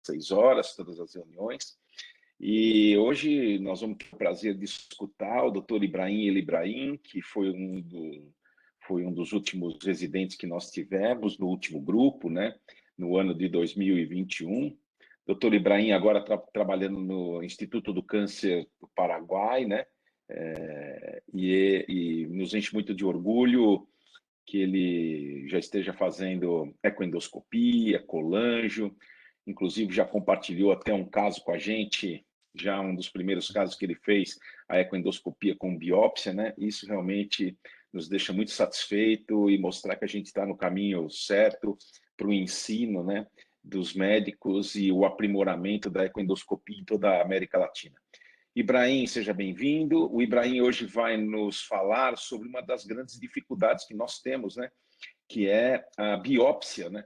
6 horas, todas as reuniões. E hoje nós vamos ter o prazer de escutar o Dr. Ibrahim El Ibrahim, que foi um dos últimos residentes que nós tivemos no último grupo, né, no ano de 2021. Dr. Ibrahim agora trabalhando no Instituto do Câncer do Paraguai, né, e nos enche muito de orgulho que ele já esteja fazendo ecoendoscopia, colangio, inclusive já compartilhou até um caso com a gente, já um dos primeiros casos que ele fez, a ecoendoscopia com biópsia, né? Isso realmente nos deixa muito satisfeito e mostrar que a gente está no caminho certo para o ensino, né, dos médicos e o aprimoramento da ecoendoscopia em toda a América Latina. Ibrahim, seja bem-vindo. O Ibrahim hoje vai nos falar sobre uma das grandes dificuldades que nós temos, né, que é a biópsia, né,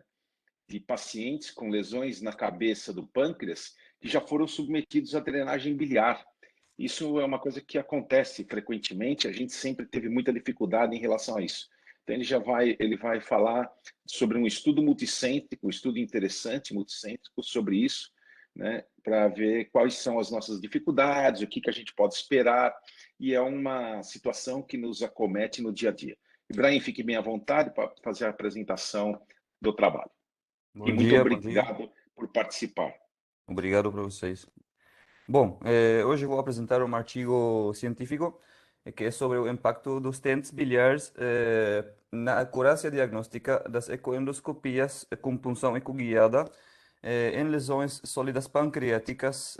de pacientes com lesões na cabeça do pâncreas que já foram submetidos à drenagem biliar. Isso é uma coisa que acontece frequentemente, a gente sempre teve muita dificuldade em relação a isso. Então ele vai falar sobre um estudo multicêntrico, um estudo interessante, multicêntrico sobre isso, né, para ver quais são as nossas dificuldades, o que a gente pode esperar, e é uma situação que nos acomete no dia a dia. Ibrahim, fique bem à vontade para fazer a apresentação do trabalho. E muito Bom dia. obrigado por participar. Obrigado para vocês. Bom, hoje vou apresentar um artigo científico que é sobre o impacto dos stents biliares na acurácia diagnóstica das ecoendoscopias com punção ecoguiada em lesões sólidas pancreáticas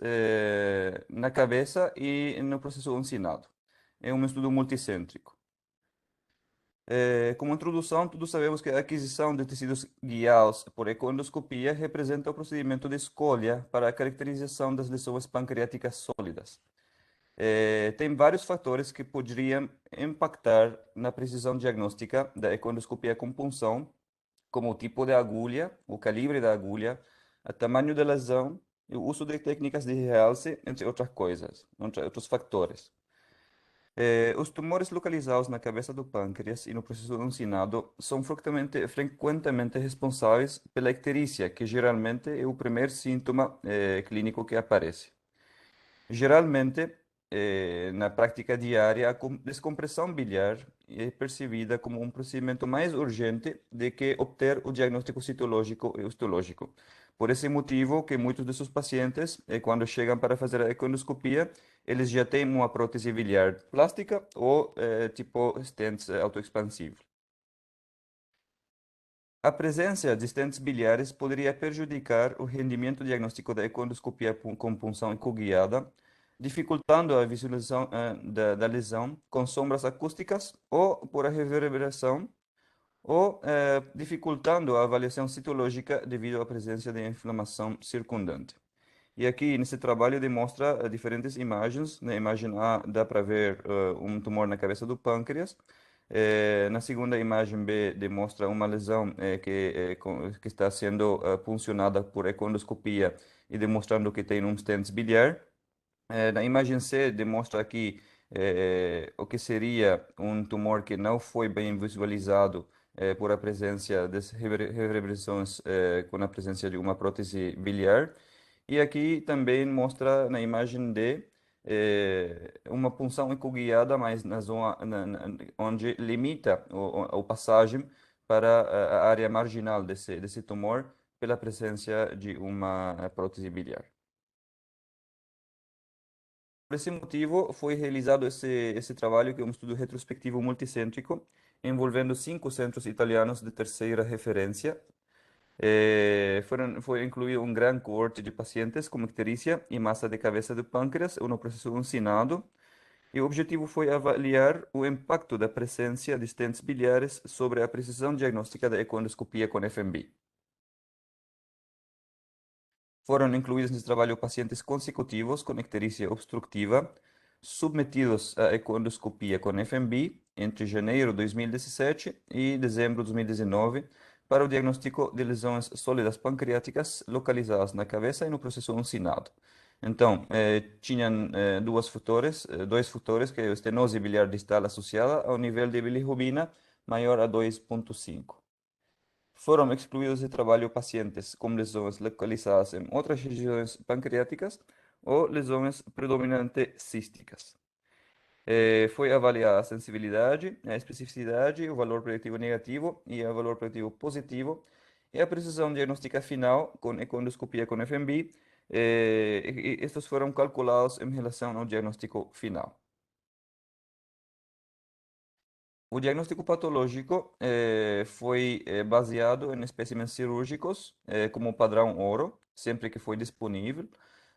na cabeça e no processo uncinado. É um estudo multicêntrico. Como introdução, todos sabemos que a aquisição de tecidos guiados por ecoendoscopia representa o procedimento de escolha para a caracterização das lesões pancreáticas sólidas. Tem vários fatores que poderiam impactar na precisão diagnóstica da ecoendoscopia com punção, como o tipo de agulha, o calibre da agulha, o tamanho da lesão e o uso de técnicas de realce, entre outras coisas, entre outros fatores. Os tumores localizados na cabeça do pâncreas e no processo uncinado são frequentemente responsáveis pela icterícia, que geralmente é o primeiro síntoma clínico que aparece. Geralmente, na prática diária, a descompressão biliar é percebida como um procedimento mais urgente do que obter o diagnóstico citológico e histológico. Por esse motivo que muitos desses pacientes, quando chegam para fazer a ecoendoscopia, eles já têm uma prótese biliar plástica ou tipo stents autoexpansível. A presença de stents biliares poderia prejudicar o rendimento diagnóstico da ecoendoscopia com punção ecoguiada, dificultando a visualização da lesão com sombras acústicas ou por a reverberação, ou dificultando a avaliação citológica devido à presença de inflamação circundante. E aqui nesse trabalho demonstra diferentes imagens. Na imagem A dá para ver um tumor na cabeça do pâncreas. Na segunda imagem B demonstra uma lesão que está sendo puncionada por ecoendoscopia e demonstrando que tem um stent biliar. Na imagem C demonstra aqui o que seria um tumor que não foi bem visualizado por a presença das reverberações com a presença de uma prótese biliar. E aqui também mostra na imagem D uma punção ecoguiada, mas na zona onde limita a passagem para a área marginal desse tumor pela presença de uma prótese biliar. Por esse motivo, foi realizado esse trabalho, que é um estudo retrospectivo multicêntrico, envolvendo 5 centros italianos de terceira referência. Foi incluído um grande coorte de pacientes com icterícia e massa de cabeça do pâncreas no processo uncinado, e o objetivo foi avaliar o impacto da presença de stents biliares sobre a precisão diagnóstica da ecoendoscopia com FMB. Foram incluídos nesse trabalho pacientes consecutivos com icterícia obstrutiva, submetidos à ecoendoscopia com FMB entre janeiro de 2017 e dezembro de 2019 para o diagnóstico de lesões sólidas pancreáticas localizadas na cabeça e no processo uncinado. Então, tinham dois fatores, que é a estenose biliar distal associada ao nível de bilirrubina maior a 2,5. foram excluídos de trabalho pacientes com lesões localizadas em outras regiões pancreáticas ou lesões predominantemente císticas. Foi avaliada a sensibilidade, a especificidade, o valor preditivo negativo e o valor preditivo positivo e a precisão diagnóstica final com endoscopia com FMB. E estes foram calculados em relação ao diagnóstico final. O diagnóstico patológico foi baseado em espécimes cirúrgicos como padrão ouro, sempre que foi disponível,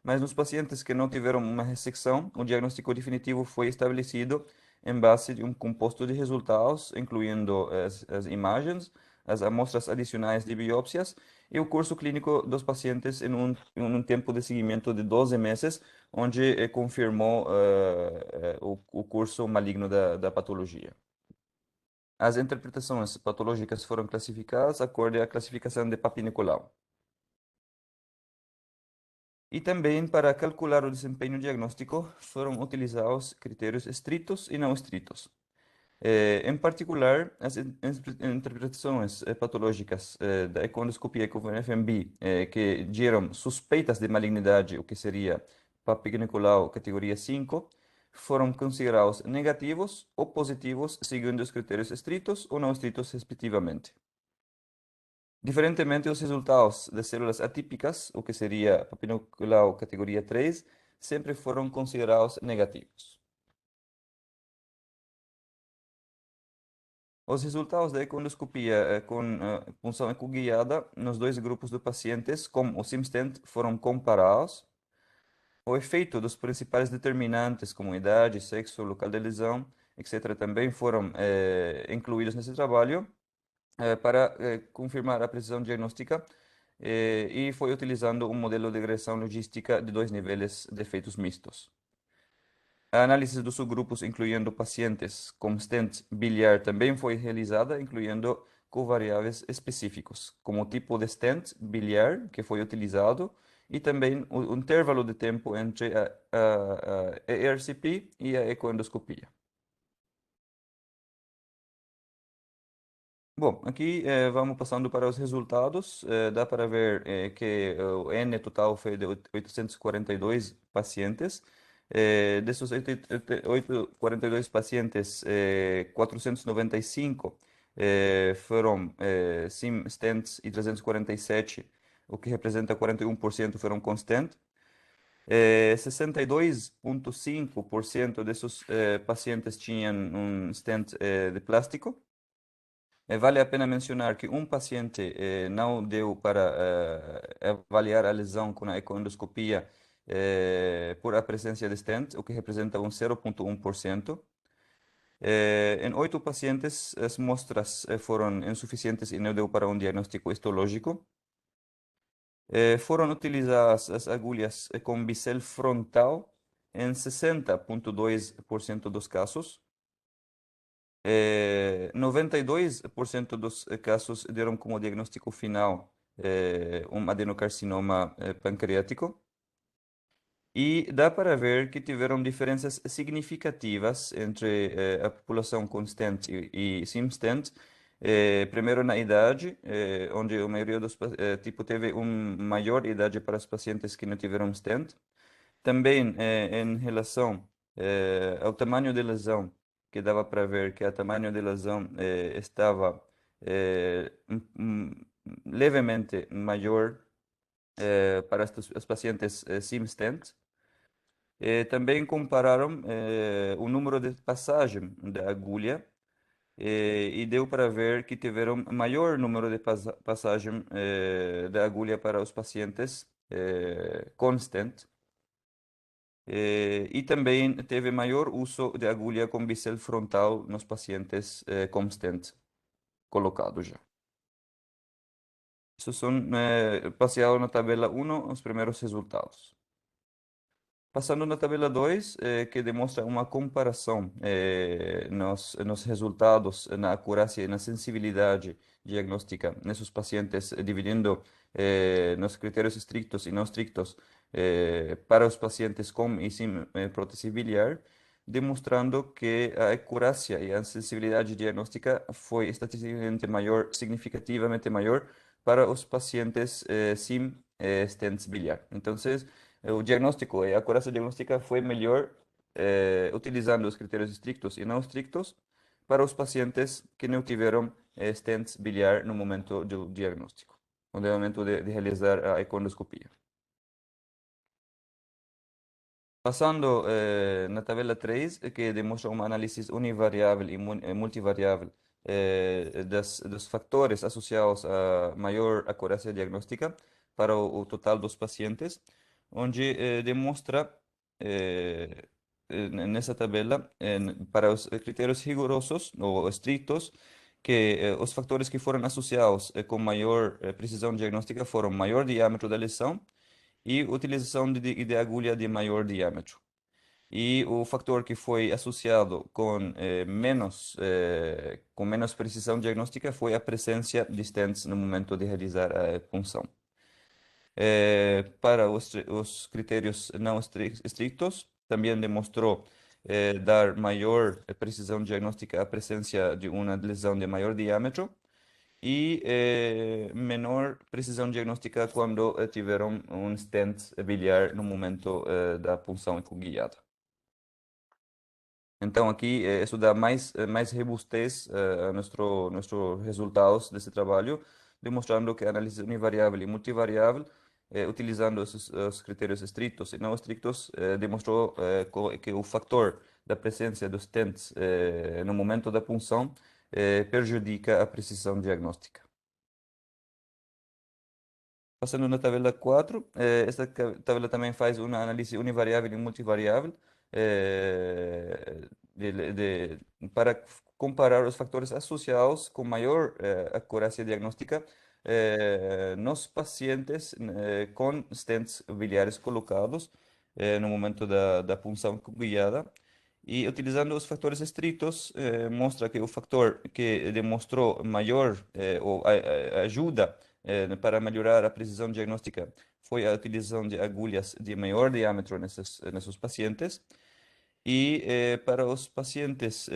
mas nos pacientes que não tiveram uma ressecção, o diagnóstico definitivo foi estabelecido em base de um composto de resultados, incluindo as imagens, as amostras adicionais de biópsias e o curso clínico dos pacientes em um tempo de seguimento de 12 meses, onde confirmou o curso maligno da patologia. As interpretações patológicas foram classificadas acorde à classificação de Papi-Nicolau. E também, para calcular o desempenho diagnóstico, foram utilizados critérios estritos e não estritos. Em particular, as interpretações patológicas da econdoscopia com FMB que geram suspeitas de malignidade, o que seria Papi-Nicolau categoria 5, foram considerados negativos ou positivos segundo os critérios estritos ou não estritos, respectivamente. Diferentemente, os resultados de células atípicas, o que seria Papi-Nicolau categoria 3, sempre foram considerados negativos. Os resultados da econdoscopia com punção ecoguiada nos dois grupos de pacientes com o SimStent foram comparados. O efeito dos principais determinantes, como idade, sexo, local de lesão, etc., também foram incluídos nesse trabalho para confirmar a precisão diagnóstica e foi utilizando um modelo de regressão logística de dois níveis de efeitos mistos. A análise dos subgrupos, incluindo pacientes com stent biliar, também foi realizada, incluindo covariáveis específicos, como o tipo de stent biliar que foi utilizado e também o intervalo de tempo entre a ERCP e a ecoendoscopia. Bom, aqui vamos passando para os resultados. Dá para ver que o N total foi de 842 pacientes. Desses 842 pacientes, 495 foram SIM stents e 347, o que representa 41% foram com stent. 62,5% desses pacientes tinham um stent de plástico. Vale a pena mencionar que um paciente não deu para avaliar a lesão com a ecoendoscopia por a presença de stent, o que representa um 0,1%. Em 8 pacientes, as mostras foram insuficientes e não deu para um diagnóstico histológico. Foram utilizadas as agulhas com bisel frontal em 60,2% dos casos. 92% dos casos deram como diagnóstico final um adenocarcinoma pancreático. E dá para ver que tiveram diferenças significativas entre a população com stent e sem stent. Primeiro na idade, onde a maioria dos teve uma maior idade para os pacientes que não tiveram stent. Também em relação ao tamanho de lesão, que dava para ver que o tamanho de lesão estava levemente maior para os pacientes sem stent. Também compararam o número de passagem da agulha e deu para ver que tiveram maior número de passagem da agulha para os pacientes com stent. E também teve maior uso de agulha com bisel frontal nos pacientes com stent colocado já. Esses são, baseados na tabela 1, os primeiros resultados. Passando na tabela 2, que demonstra uma comparação nos resultados, na acurácia e na sensibilidade diagnóstica nesses pacientes, dividindo nos critérios estrictos e não estrictos para os pacientes com e sem prótese biliar. demonstrando que a acurácia e a sensibilidade diagnóstica foi estatisticamente maior, significativamente maior para os pacientes sem stents biliar. Então, o diagnóstico e a acurácia diagnóstica foi melhor utilizando os critérios estrictos e não estrictos para os pacientes que não tiveram stents biliar no momento do diagnóstico, no momento de realizar a econdoscopia. Passando na tabela 3, que demonstra uma análise univariável e multivariável dos fatores associados a maior acurácia diagnóstica para o total dos pacientes, onde demonstra nessa tabela, para os critérios rigorosos ou estritos, que os fatores que foram associados com maior precisão diagnóstica foram maior diâmetro da lesão e utilização de agulha de maior diâmetro. E o fator que foi associado com menos precisão diagnóstica foi a presença de stents no momento de realizar a punção. Para os critérios não estritos, também demonstrou dar maior precisão diagnóstica à presença de uma lesão de maior diâmetro e menor precisão diagnóstica quando tiveram um stent biliar no momento da punção ecoguiada. Então, aqui isso dá mais robustez a nossos resultados desse trabalho, demonstrando que a análise univariável e multivariável, utilizando os critérios estritos e não estritos, demonstrou que o fator da presença dos stents no momento da punção prejudica a precisão diagnóstica. Passando na tabela 4, esta tabela também faz uma análise univariável e multivariável para comparar os fatores associados com maior acurácia diagnóstica nos pacientes com stents biliares colocados no momento da punção guiada. E utilizando os fatores estritos, mostra que o fator que demonstrou maior ou ajuda para melhorar a precisão diagnóstica foi a utilização de agulhas de maior diâmetro nesses pacientes. E para os pacientes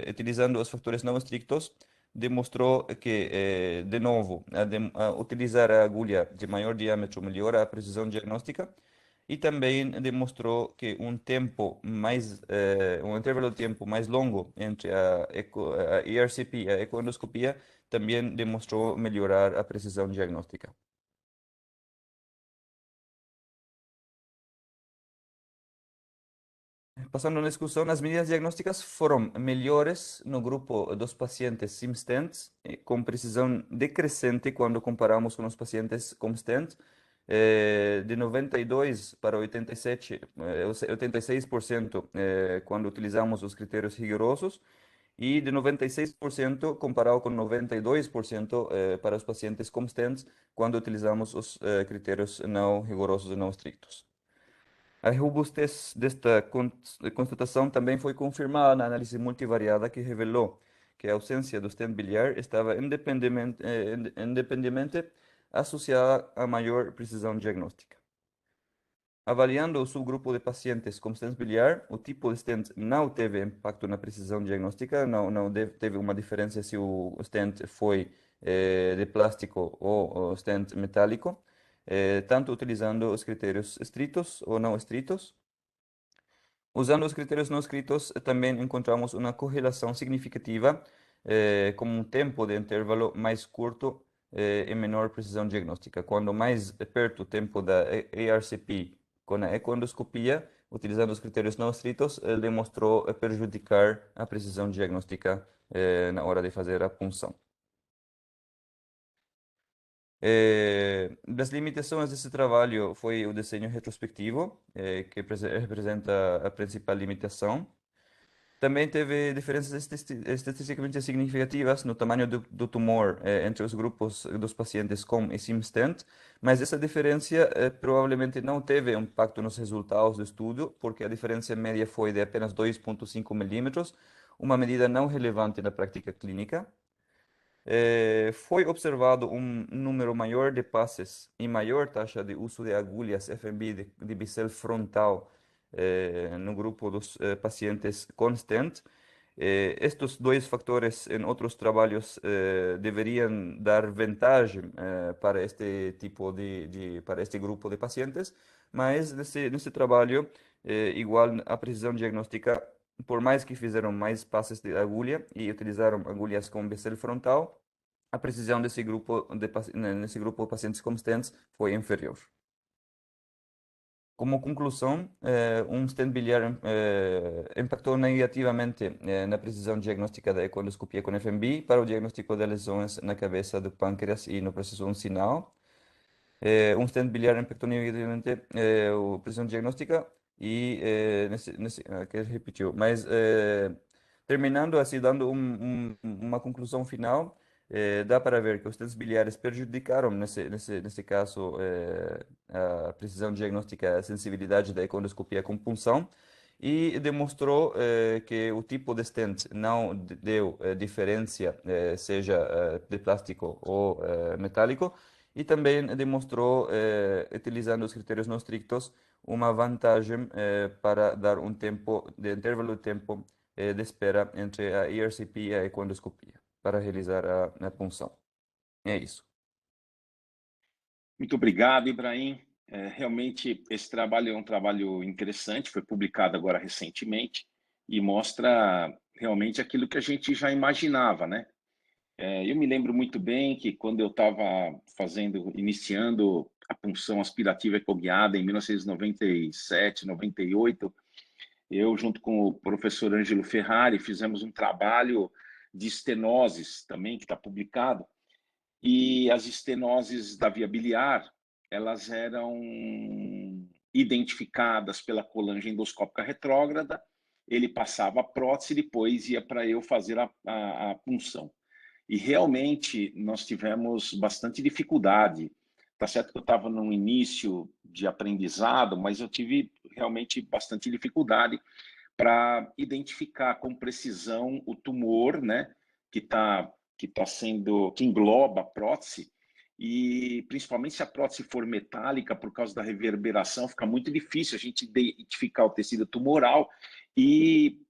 utilizando os fatores não estrictos, demonstrou que, de novo, a utilizar a agulha de maior diâmetro melhora a precisão diagnóstica e também demonstrou que um intervalo de tempo mais longo entre a ERCP e a ecoendoscopia também demonstrou melhorar a precisão diagnóstica. Passando na discussão, as medidas diagnósticas foram melhores no grupo dos pacientes sem stents, com precisão decrescente quando comparamos com os pacientes com stents, de 92 para 87, 86% quando utilizamos os critérios rigorosos, e de 96% comparado com 92% para os pacientes com stents, quando utilizamos os critérios não rigorosos e não estrictos. A robustez desta constatação também foi confirmada na análise multivariada que revelou que a ausência do stent biliar estava independentemente associada a maior precisão diagnóstica. Avaliando o subgrupo de pacientes com stent biliar, o tipo de stent não teve impacto na precisão diagnóstica, não teve uma diferença se o stent foi de plástico ou stent metálico, tanto utilizando os critérios estritos ou não estritos. Usando os critérios não escritos, também encontramos uma correlação significativa com um tempo de intervalo mais curto e menor precisão diagnóstica. Quando mais perto o tempo da ARCP com a ecoendoscopia, utilizando os critérios não escritos, demonstrou prejudicar a precisão diagnóstica na hora de fazer a punção. Das limitações desse trabalho foi o desenho retrospectivo, que representa a principal limitação. Também teve diferenças estatisticamente significativas no tamanho do tumor entre os grupos dos pacientes com e sem stent, mas essa diferença provavelmente não teve impacto nos resultados do estudo, porque a diferença média foi de apenas 2,5 milímetros, uma medida não relevante na prática clínica. Foi observado um número maior de passes e maior taxa de uso de agulhas FMB de bicel frontal no grupo dos pacientes com stent. Estes dois fatores em outros trabalhos deveriam dar vantagem para este tipo para este grupo de pacientes, mas nesse trabalho, igual a precisão diagnóstica, por mais que fizeram mais passes de agulha e utilizaram agulhas com bisel frontal, a precisão nesse grupo de pacientes com stents foi inferior. Como conclusão, um stent biliar impactou negativamente na precisão diagnóstica da ecoendoscopia com FMB para o diagnóstico de lesões na cabeça do pâncreas e no processo uncinal. Um stent biliar impactou negativamente a precisão diagnóstica e que repetiu. Mas terminando assim, dando uma conclusão final, dá para ver que os stents biliares prejudicaram nesse caso a precisão diagnóstica, a sensibilidade da ecoendoscopia com punção e demonstrou que o tipo de stent não deu diferença, seja de plástico ou metálico, e também demonstrou, utilizando os critérios não estrictos, uma vantagem para dar um intervalo de tempo de espera entre a ERCP e a ecoendoscopia para realizar a punção. É isso. Muito obrigado, Ibrahim. Realmente, esse trabalho é um trabalho interessante, foi publicado agora recentemente e mostra realmente aquilo que a gente já imaginava, né? Eu me lembro muito bem que quando eu estava iniciando a punção aspirativa ecoguiada em 1997, 98, eu, junto com o professor Ângelo Ferrari, fizemos um trabalho de estenoses também, que está publicado, e as estenoses da via biliar, elas eram identificadas pela colange endoscópica retrógrada, ele passava a prótese e depois ia para eu fazer a punção. E realmente nós tivemos bastante dificuldade. Tá certo que eu estava no início de aprendizado, mas eu tive realmente bastante dificuldade para identificar com precisão o tumor, né, que engloba a prótese, e principalmente se a prótese for metálica, por causa da reverberação, fica muito difícil a gente identificar o tecido tumoral e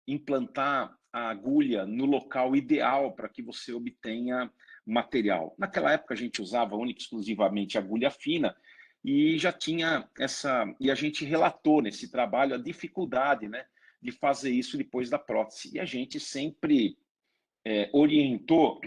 implantar a agulha no local ideal para que você obtenha material. Naquela época a gente usava única e exclusivamente agulha fina, e já tinha e a gente relatou nesse trabalho a dificuldade, né, de fazer isso depois da prótese. E a gente sempre orientou,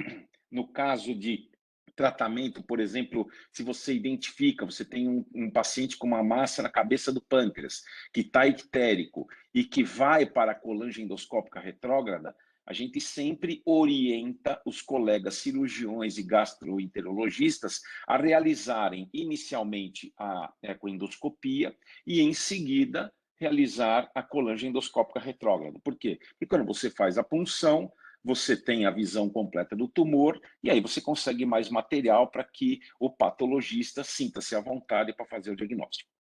no caso de tratamento, por exemplo, se você identifica, você tem um paciente com uma massa na cabeça do pâncreas, que está ictérico e que vai para a colange endoscópica retrógrada, a gente sempre orienta os colegas cirurgiões e gastroenterologistas a realizarem inicialmente a ecoendoscopia e, em seguida, realizar a colange endoscópica retrógrada. Por quê? Porque quando você faz a punção, você tem a visão completa do tumor e aí você consegue mais material para que o patologista sinta-se à vontade para fazer o diagnóstico.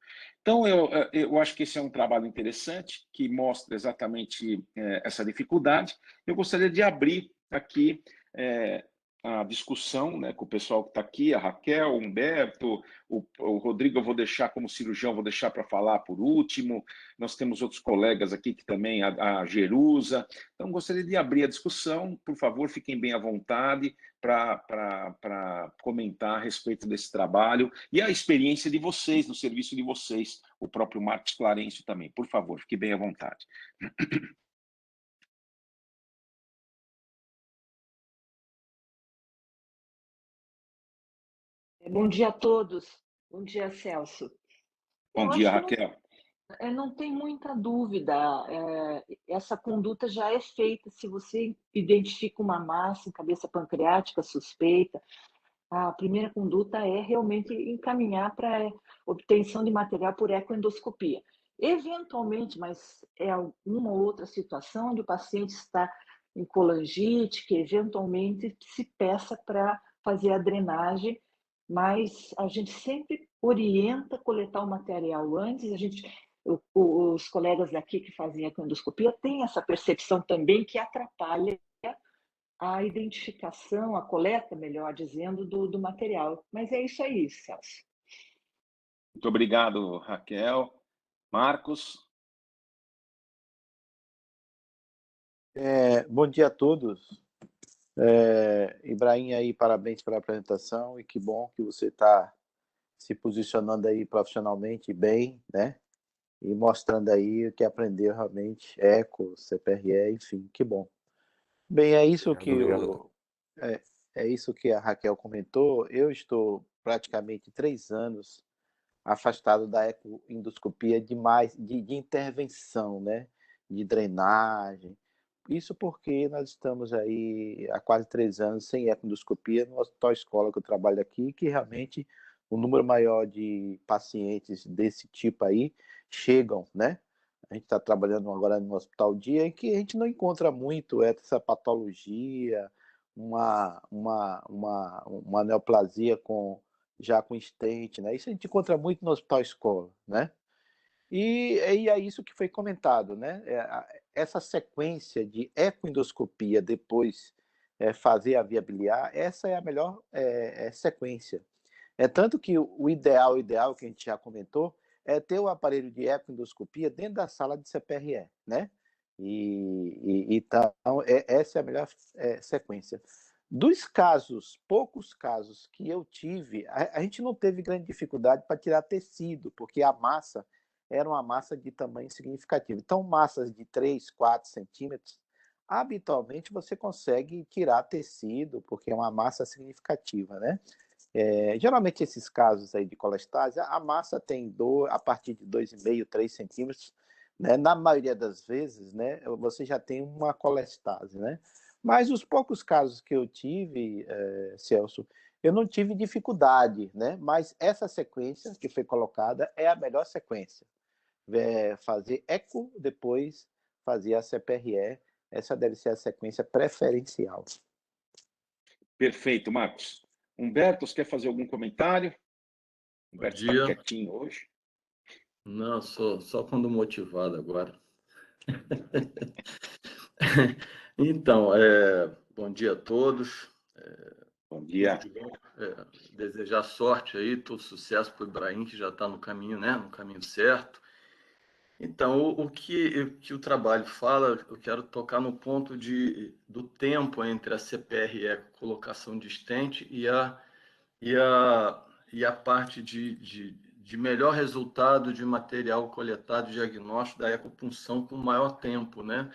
Então, eu acho que esse é um trabalho interessante que mostra exatamente essa dificuldade. Eu gostaria de abrir aqui a discussão, né, com o pessoal que está aqui, a Raquel, o Humberto, o Rodrigo eu vou deixar como cirurgião, vou deixar para falar por último. Nós temos outros colegas aqui que também, a Jerusa. Então, gostaria de abrir a discussão. Por favor, fiquem bem à vontade para comentar a respeito desse trabalho e a experiência de vocês, no serviço de vocês, o próprio Marcos Clarencio também. Por favor, fique bem à vontade. Bom dia a todos. Bom dia, Celso. Bom Eu dia, acho que Raquel. não tem muita dúvida. Essa conduta já é feita se você identifica uma massa em cabeça pancreática suspeita. A primeira conduta é realmente encaminhar para obtenção de material por ecoendoscopia. Eventualmente, mas é uma ou outra situação onde o paciente está em colangite, que eventualmente se peça para fazer a drenagem, mas a gente sempre orienta coletar o material antes. Os colegas daqui que fazem a endoscopia têm essa percepção também que atrapalha a identificação, a coleta, melhor dizendo, do material. Mas é isso aí, Celso. Muito obrigado, Raquel. Marcos? Bom dia a todos. Ibrahim aí, parabéns pela apresentação e que bom que você está se posicionando aí profissionalmente bem, né? E mostrando aí o que aprendeu realmente, Eco, CPRE, enfim, que bom. Bem, Obrigado. é isso que a Raquel comentou. Eu estou praticamente 3 anos afastado da ecoendoscopia de intervenção, né? De drenagem. Isso porque nós estamos aí há quase 3 anos sem ecoendoscopia no hospital escola que eu trabalho aqui, que realmente o número maior de pacientes desse tipo aí chegam, né? A gente está trabalhando agora no hospital dia em que a gente não encontra muito essa patologia, uma neoplasia já com stent, né? Isso a gente encontra muito no hospital escola, né? E é isso que foi comentado, né? Essa sequência de ecoendoscopia depois fazer a via biliar, essa é a melhor sequência. É tanto que o ideal que a gente já comentou é ter o aparelho de ecoendoscopia dentro da sala de CPRE, né? Então, essa é a melhor sequência. Dos casos, poucos casos que eu tive, a gente não teve grande dificuldade para tirar tecido, porque a massa era uma massa de tamanho significativo. Então, massas de 3, 4 centímetros, habitualmente você consegue tirar tecido, porque é uma massa significativa, né? Geralmente esses casos aí de colestase, a massa tem a partir de 2,5, 3 centímetros, né? Na maioria das vezes, né, você já tem uma colestase, né? Mas os poucos casos que eu tive, Celso, eu não tive dificuldade, né? Mas essa sequência que foi colocada é a melhor sequência. Fazer eco, depois fazer a CPRE, essa deve ser a sequência preferencial. Perfeito, Marcos. Humberto, você quer fazer algum comentário? Humberto está quietinho hoje. Não, só quando motivado agora. Então, bom dia a todos. Bom dia. Desejar sorte aí, todo sucesso para o Ibrahim, que já está no caminho, né? No caminho certo. Então, o que o trabalho fala, eu quero tocar no ponto do tempo entre a CPRE, a colocação de stent, e a parte de melhor resultado de material coletado, diagnóstico da ecopunção com maior tempo, né?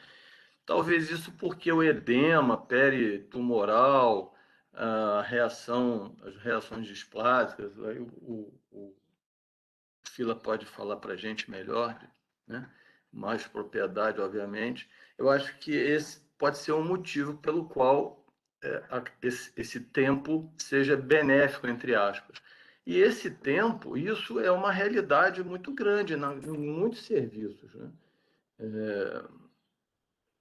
Talvez isso porque o edema peritumoral, as reações displásicas, aí o Fila pode falar para a gente melhor, né? Mais propriedade, obviamente. Eu acho que esse pode ser um motivo pelo qual esse tempo seja benéfico, entre aspas. E esse tempo, isso é uma realidade muito grande em muitos serviços, né?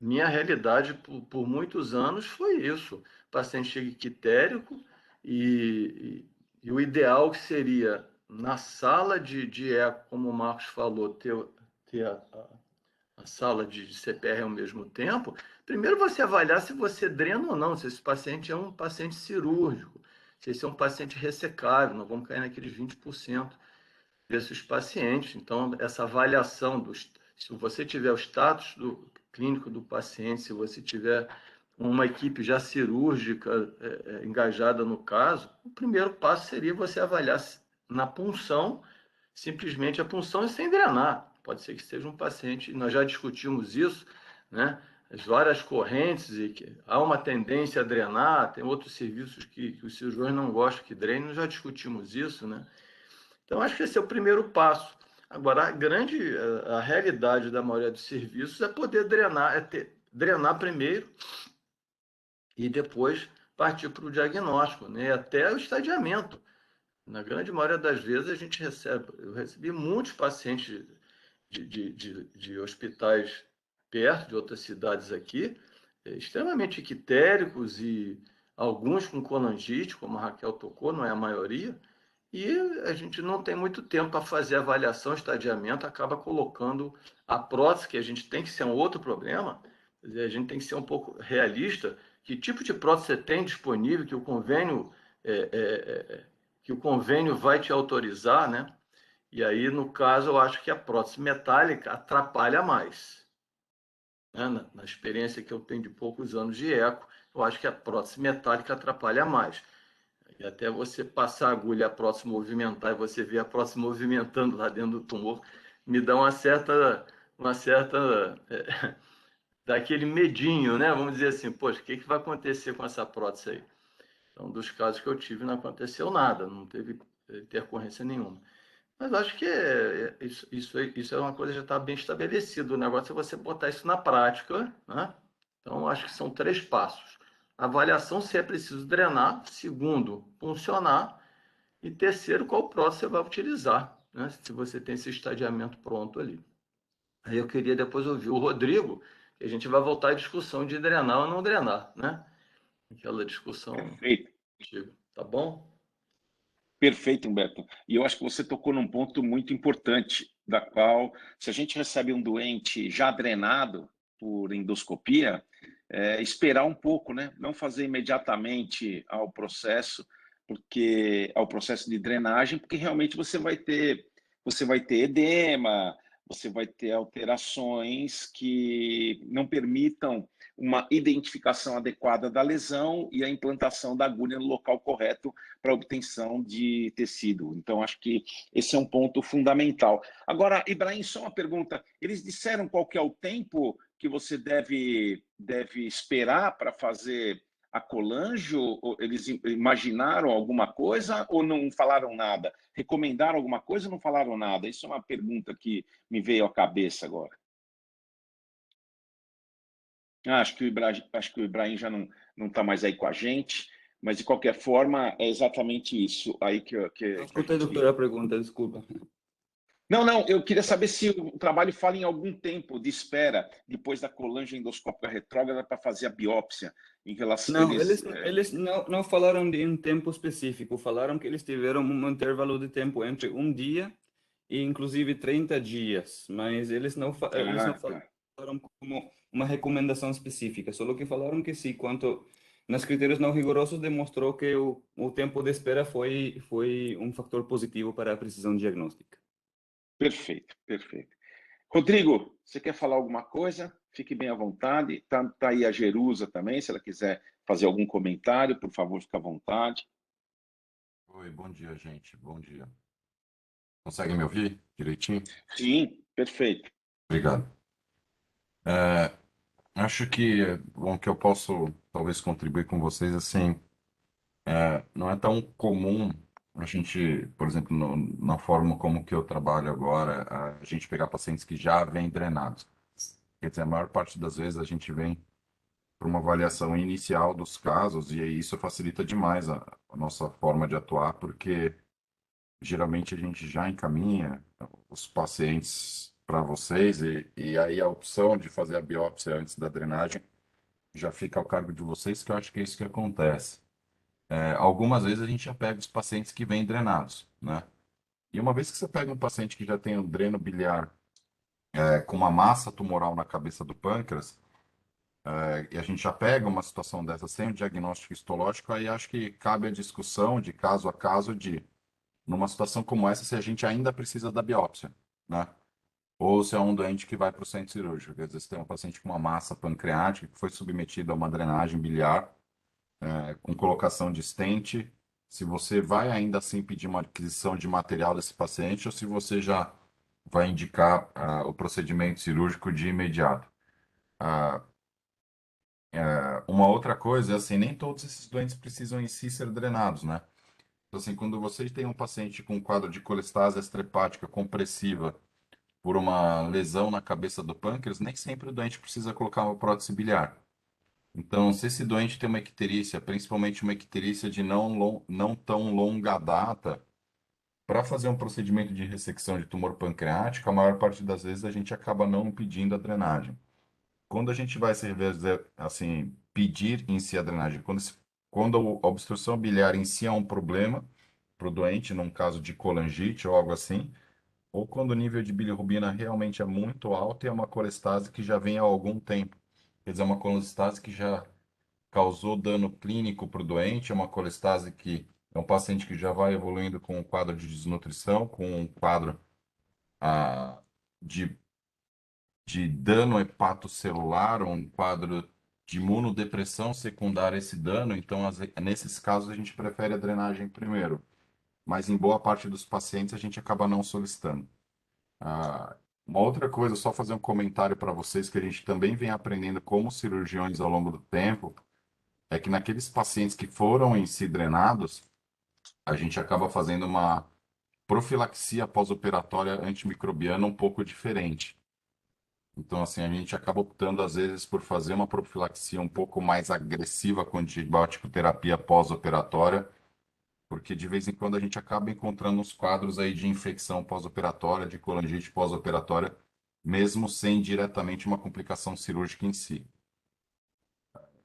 Minha realidade por muitos anos foi isso. O paciente chega quitérico e o ideal que seria, na sala de eco, como o Marcos falou, ter a sala de CPR ao mesmo tempo. Primeiro você avaliar se você drena ou não, se esse paciente é um paciente cirúrgico, se esse é um paciente ressecável, não vamos cair naqueles 20% desses pacientes. Então, essa avaliação, se você tiver o status clínico do paciente, se você tiver uma equipe já cirúrgica engajada no caso, o primeiro passo seria você avaliar na punção, simplesmente a punção é sem drenar. Pode ser que seja um paciente, nós já discutimos isso, né? As várias correntes, e que há uma tendência a drenar, tem outros serviços que os cirurgiões não gostam que drenem, nós já discutimos isso, né? Então, acho que esse é o primeiro passo. Agora, a realidade da maioria dos serviços é poder drenar primeiro e depois partir para o diagnóstico, né? Até o estadiamento. Na grande maioria das vezes, eu recebi muitos pacientes de hospitais perto, de outras cidades aqui, extremamente ictéricos e alguns com colangite, como a Raquel tocou, não é a maioria, e a gente não tem muito tempo para fazer avaliação, estadiamento, acaba colocando a prótese, que a gente tem que ser um outro problema, quer dizer, a gente tem que ser um pouco realista, que tipo de prótese você tem disponível, que o convênio vai te autorizar, né? E aí, no caso, eu acho que a prótese metálica atrapalha mais. Né? Na experiência que eu tenho de poucos anos de eco, eu acho que a prótese metálica atrapalha mais. E até você passar a agulha, a prótese movimentar, e você ver a prótese movimentando lá dentro do tumor, me dá daquele medinho, né? Vamos dizer assim, poxa, o que vai acontecer com essa prótese aí? Então, dos casos que eu tive, não aconteceu nada, não teve intercorrência nenhuma. Mas acho que isso é uma coisa que já está bem estabelecido. O negócio é você botar isso na prática, né? Então, acho que são 3 passos. Avaliação se é preciso drenar. Segundo, funcionar. E terceiro, qual prótese você vai utilizar, né? Se você tem esse estadiamento pronto ali. Aí eu queria depois ouvir o Rodrigo, que a gente vai voltar à discussão de drenar ou não drenar, né? Aquela discussão Perfeito. antiga. Tá bom? Perfeito, Humberto. E eu acho que você tocou num ponto muito importante, da qual, se a gente recebe um doente já drenado por endoscopia, esperar um pouco, né? Não fazer imediatamente ao processo de drenagem, porque realmente você vai ter edema, você vai ter alterações que não permitam uma identificação adequada da lesão e a implantação da agulha no local correto para obtenção de tecido. Então, acho que esse é um ponto fundamental. Agora, Ibrahim, só uma pergunta. Eles disseram qual que é o tempo que você deve esperar para fazer a colanjo? Eles imaginaram alguma coisa ou não falaram nada? Recomendaram alguma coisa ou não falaram nada? Isso é uma pergunta que me veio à cabeça agora. Acho que o Ibrahim já não está mais aí com a gente, mas de qualquer forma é exatamente isso aí Não que a escutei, gente. doutor, a pergunta, desculpa. Não, eu queria saber se o trabalho fala em algum tempo de espera depois da colangoendoscópica retrógrada para fazer a biópsia em relação Não, eles. eles não falaram de um tempo específico, falaram que eles tiveram um intervalo de tempo entre um dia e inclusive 30 dias, mas eles não Tá. falaram como uma recomendação específica, só que falaram que sim, quanto nos critérios não rigorosos demonstrou que o tempo de espera foi um fator positivo para a precisão diagnóstica. Perfeito, perfeito. Rodrigo, você quer falar alguma coisa? Fique bem à vontade. Tá aí a Jerusa também, se ela quiser fazer algum comentário, por favor, fique à vontade. Oi, bom dia, gente. Bom dia. Consegue me ouvir direitinho? Sim, perfeito. Obrigado. É, acho que bom que eu posso talvez contribuir com vocês assim. Não é tão comum a gente, por exemplo, na forma como que eu trabalho agora, a gente pegar pacientes que já vêm drenados. Quer dizer, a maior parte das vezes a gente vem para uma avaliação inicial dos casos e aí isso facilita demais a nossa forma de atuar, porque geralmente a gente já encaminha os pacientes para vocês e aí a opção de fazer a biópsia antes da drenagem já fica ao cargo de vocês, que eu acho que é isso que acontece. Algumas vezes a gente já pega os pacientes que vêm drenados, né? E uma vez que você pega um paciente que já tem um dreno biliar com uma massa tumoral na cabeça do pâncreas, e a gente já pega uma situação dessa sem o diagnóstico histológico, aí acho que cabe a discussão de caso a caso de numa situação como essa, se a gente ainda precisa da biópsia, né? Ou se é um doente que vai para o centro cirúrgico. Quer dizer, se tem um paciente com uma massa pancreática que foi submetido a uma drenagem biliar, com colocação de stent, se você vai ainda assim pedir uma aquisição de material desse paciente ou se você já vai indicar o procedimento cirúrgico de imediato. Ah, uma outra coisa é assim, nem todos esses doentes precisam em si ser drenados, né? Então, assim, quando você tem um paciente com um quadro de colestase extrahepática compressiva por uma lesão na cabeça do pâncreas, nem sempre o doente precisa colocar uma prótese biliar. Então, se esse doente tem uma icterícia, principalmente uma icterícia de não tão longa data, para fazer um procedimento de ressecção de tumor pancreático, a maior parte das vezes a gente acaba não pedindo a drenagem. Quando a gente vai se assim, pedir em si a drenagem, quando a obstrução biliar em si é um problema para o doente, num caso de colangite ou algo assim, ou quando o nível de bilirrubina realmente é muito alto e é uma colestase que já vem há algum tempo. Quer dizer, é uma colestase que já causou dano clínico para o doente, é uma colestase que É um paciente que já vai evoluindo com um quadro de desnutrição, com um quadro ah, de, de dano hepatocelular, um quadro de imunodepressão secundária a esse dano. Então, nesses casos, a gente prefere a drenagem primeiro. Mas em boa parte dos pacientes, a gente acaba não solicitando. Ah, uma outra coisa, só fazer um comentário para vocês que a gente também vem aprendendo como cirurgiões ao longo do tempo, é que naqueles pacientes que foram em si drenados, a gente acaba fazendo uma profilaxia pós-operatória antimicrobiana um pouco diferente. Então, assim, a gente acaba optando, às vezes, por fazer uma profilaxia um pouco mais agressiva com antibiótico terapia pós-operatória, porque de vez em quando a gente acaba encontrando uns quadros aí de infecção pós-operatória, de colangite pós-operatória, mesmo sem diretamente uma complicação cirúrgica em si.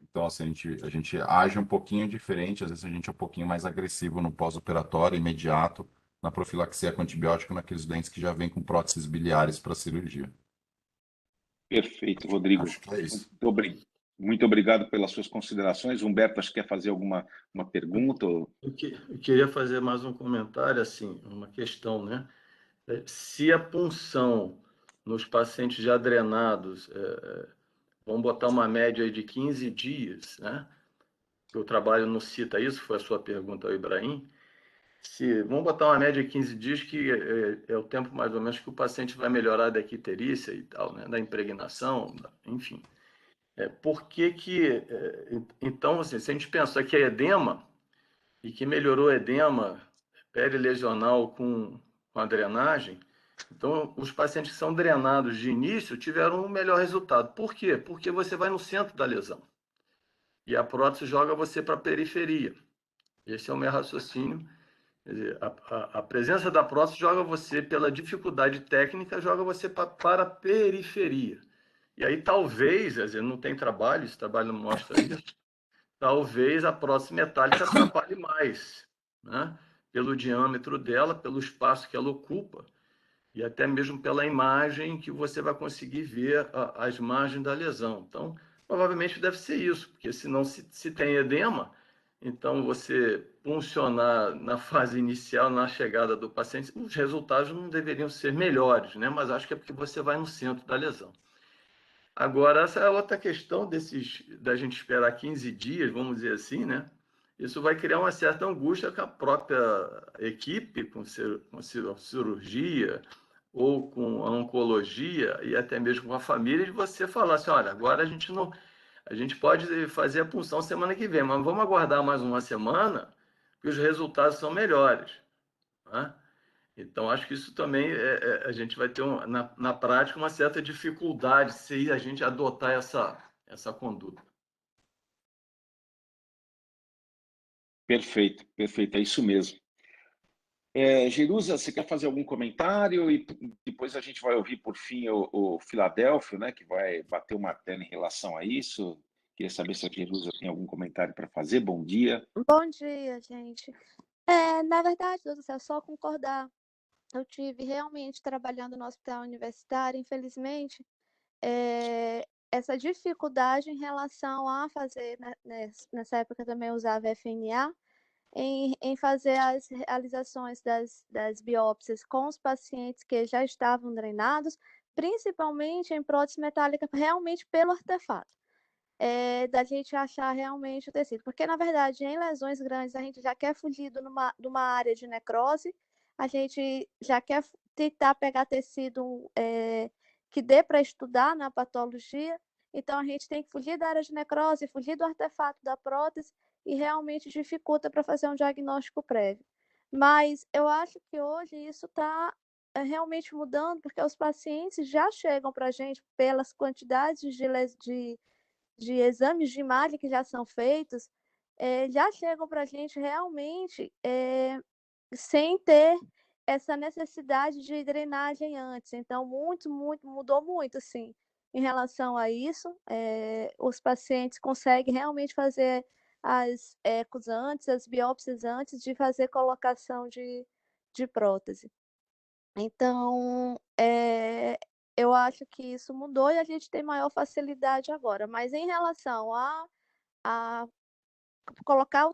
Então, assim, a gente age um pouquinho diferente, às vezes a gente é um pouquinho mais agressivo no pós-operatório, imediato, na profilaxia com antibiótico, naqueles doentes que já vêm com próteses biliares para cirurgia. Perfeito, Rodrigo. Acho que é isso. Muito obrigado pelas suas considerações. Humberto, acho que quer fazer alguma pergunta? Eu queria fazer mais um comentário, assim, uma questão, né? Se a punção nos pacientes já drenados, vamos botar uma média aí de 15 dias, né? O trabalho não cita isso, foi a sua pergunta ao Ibrahim. Vamos botar uma média de 15 dias, que é o tempo mais ou menos que o paciente vai melhorar da icterícia e tal, né? Da impregnação, enfim. Então, assim, se a gente pensar que é edema, e que melhorou o edema perilesional com a drenagem, então os pacientes que são drenados de início tiveram um melhor resultado. Por quê? Porque você vai no centro da lesão e a prótese joga você para a periferia. Esse é o meu raciocínio. Quer dizer, a presença da prótese joga você, pela dificuldade técnica, joga você para a periferia. E aí talvez, quer dizer, não tem trabalho, esse trabalho não mostra isso, talvez a prótese metálica atrapalhe mais, né? Pelo diâmetro dela, pelo espaço que ela ocupa e até mesmo pela imagem que você vai conseguir ver as margens da lesão. Então, provavelmente deve ser isso, porque senão, se tem edema, então você puncionar na fase inicial, na chegada do paciente, os resultados não deveriam ser melhores, né? Mas acho que é porque você vai no centro da lesão. Agora, essa é outra questão da gente esperar 15 dias, vamos dizer assim, né? Isso vai criar uma certa angústia com a própria equipe, com cirurgia ou com a oncologia e até mesmo com a família, de você falar assim, olha, agora a gente pode fazer a punção semana que vem, mas vamos aguardar mais uma semana, que os resultados são melhores, né? Então, acho que isso também a gente vai ter, na prática, uma certa dificuldade se a gente adotar essa conduta. Perfeito, perfeito, é isso mesmo. Jerusa, você quer fazer algum comentário? E depois a gente vai ouvir, por fim, o Filadélfio, né, que vai bater o martelo em relação a isso. Queria saber se a Jerusa tem algum comentário para fazer. Bom dia. Bom dia, gente. Na verdade, doutor Céu, só concordar. Eu tive realmente trabalhando no hospital universitário, infelizmente, essa dificuldade em relação a fazer, nessa época também eu usava FNA, em fazer as realizações das biópsias com os pacientes que já estavam drenados, principalmente em prótese metálica, realmente pelo artefato. Da gente achar realmente o tecido. Porque, na verdade, em lesões grandes, a gente já quer fugir de uma área de necrose, a gente já quer tentar pegar tecido que dê para estudar na patologia, então a gente tem que fugir da área de necrose, fugir do artefato da prótese, e realmente dificulta para fazer um diagnóstico prévio. Mas eu acho que hoje isso está realmente mudando, porque os pacientes já chegam para a gente pelas quantidades de exames de imagem que já são feitos, já chegam para a gente realmente sem ter essa necessidade de drenagem antes. Então, mudou muito, sim, em relação a isso. Os pacientes conseguem realmente fazer as ecos antes, as biópsias antes de fazer colocação de prótese. Então, eu acho que isso mudou e a gente tem maior facilidade agora. Mas em relação a colocar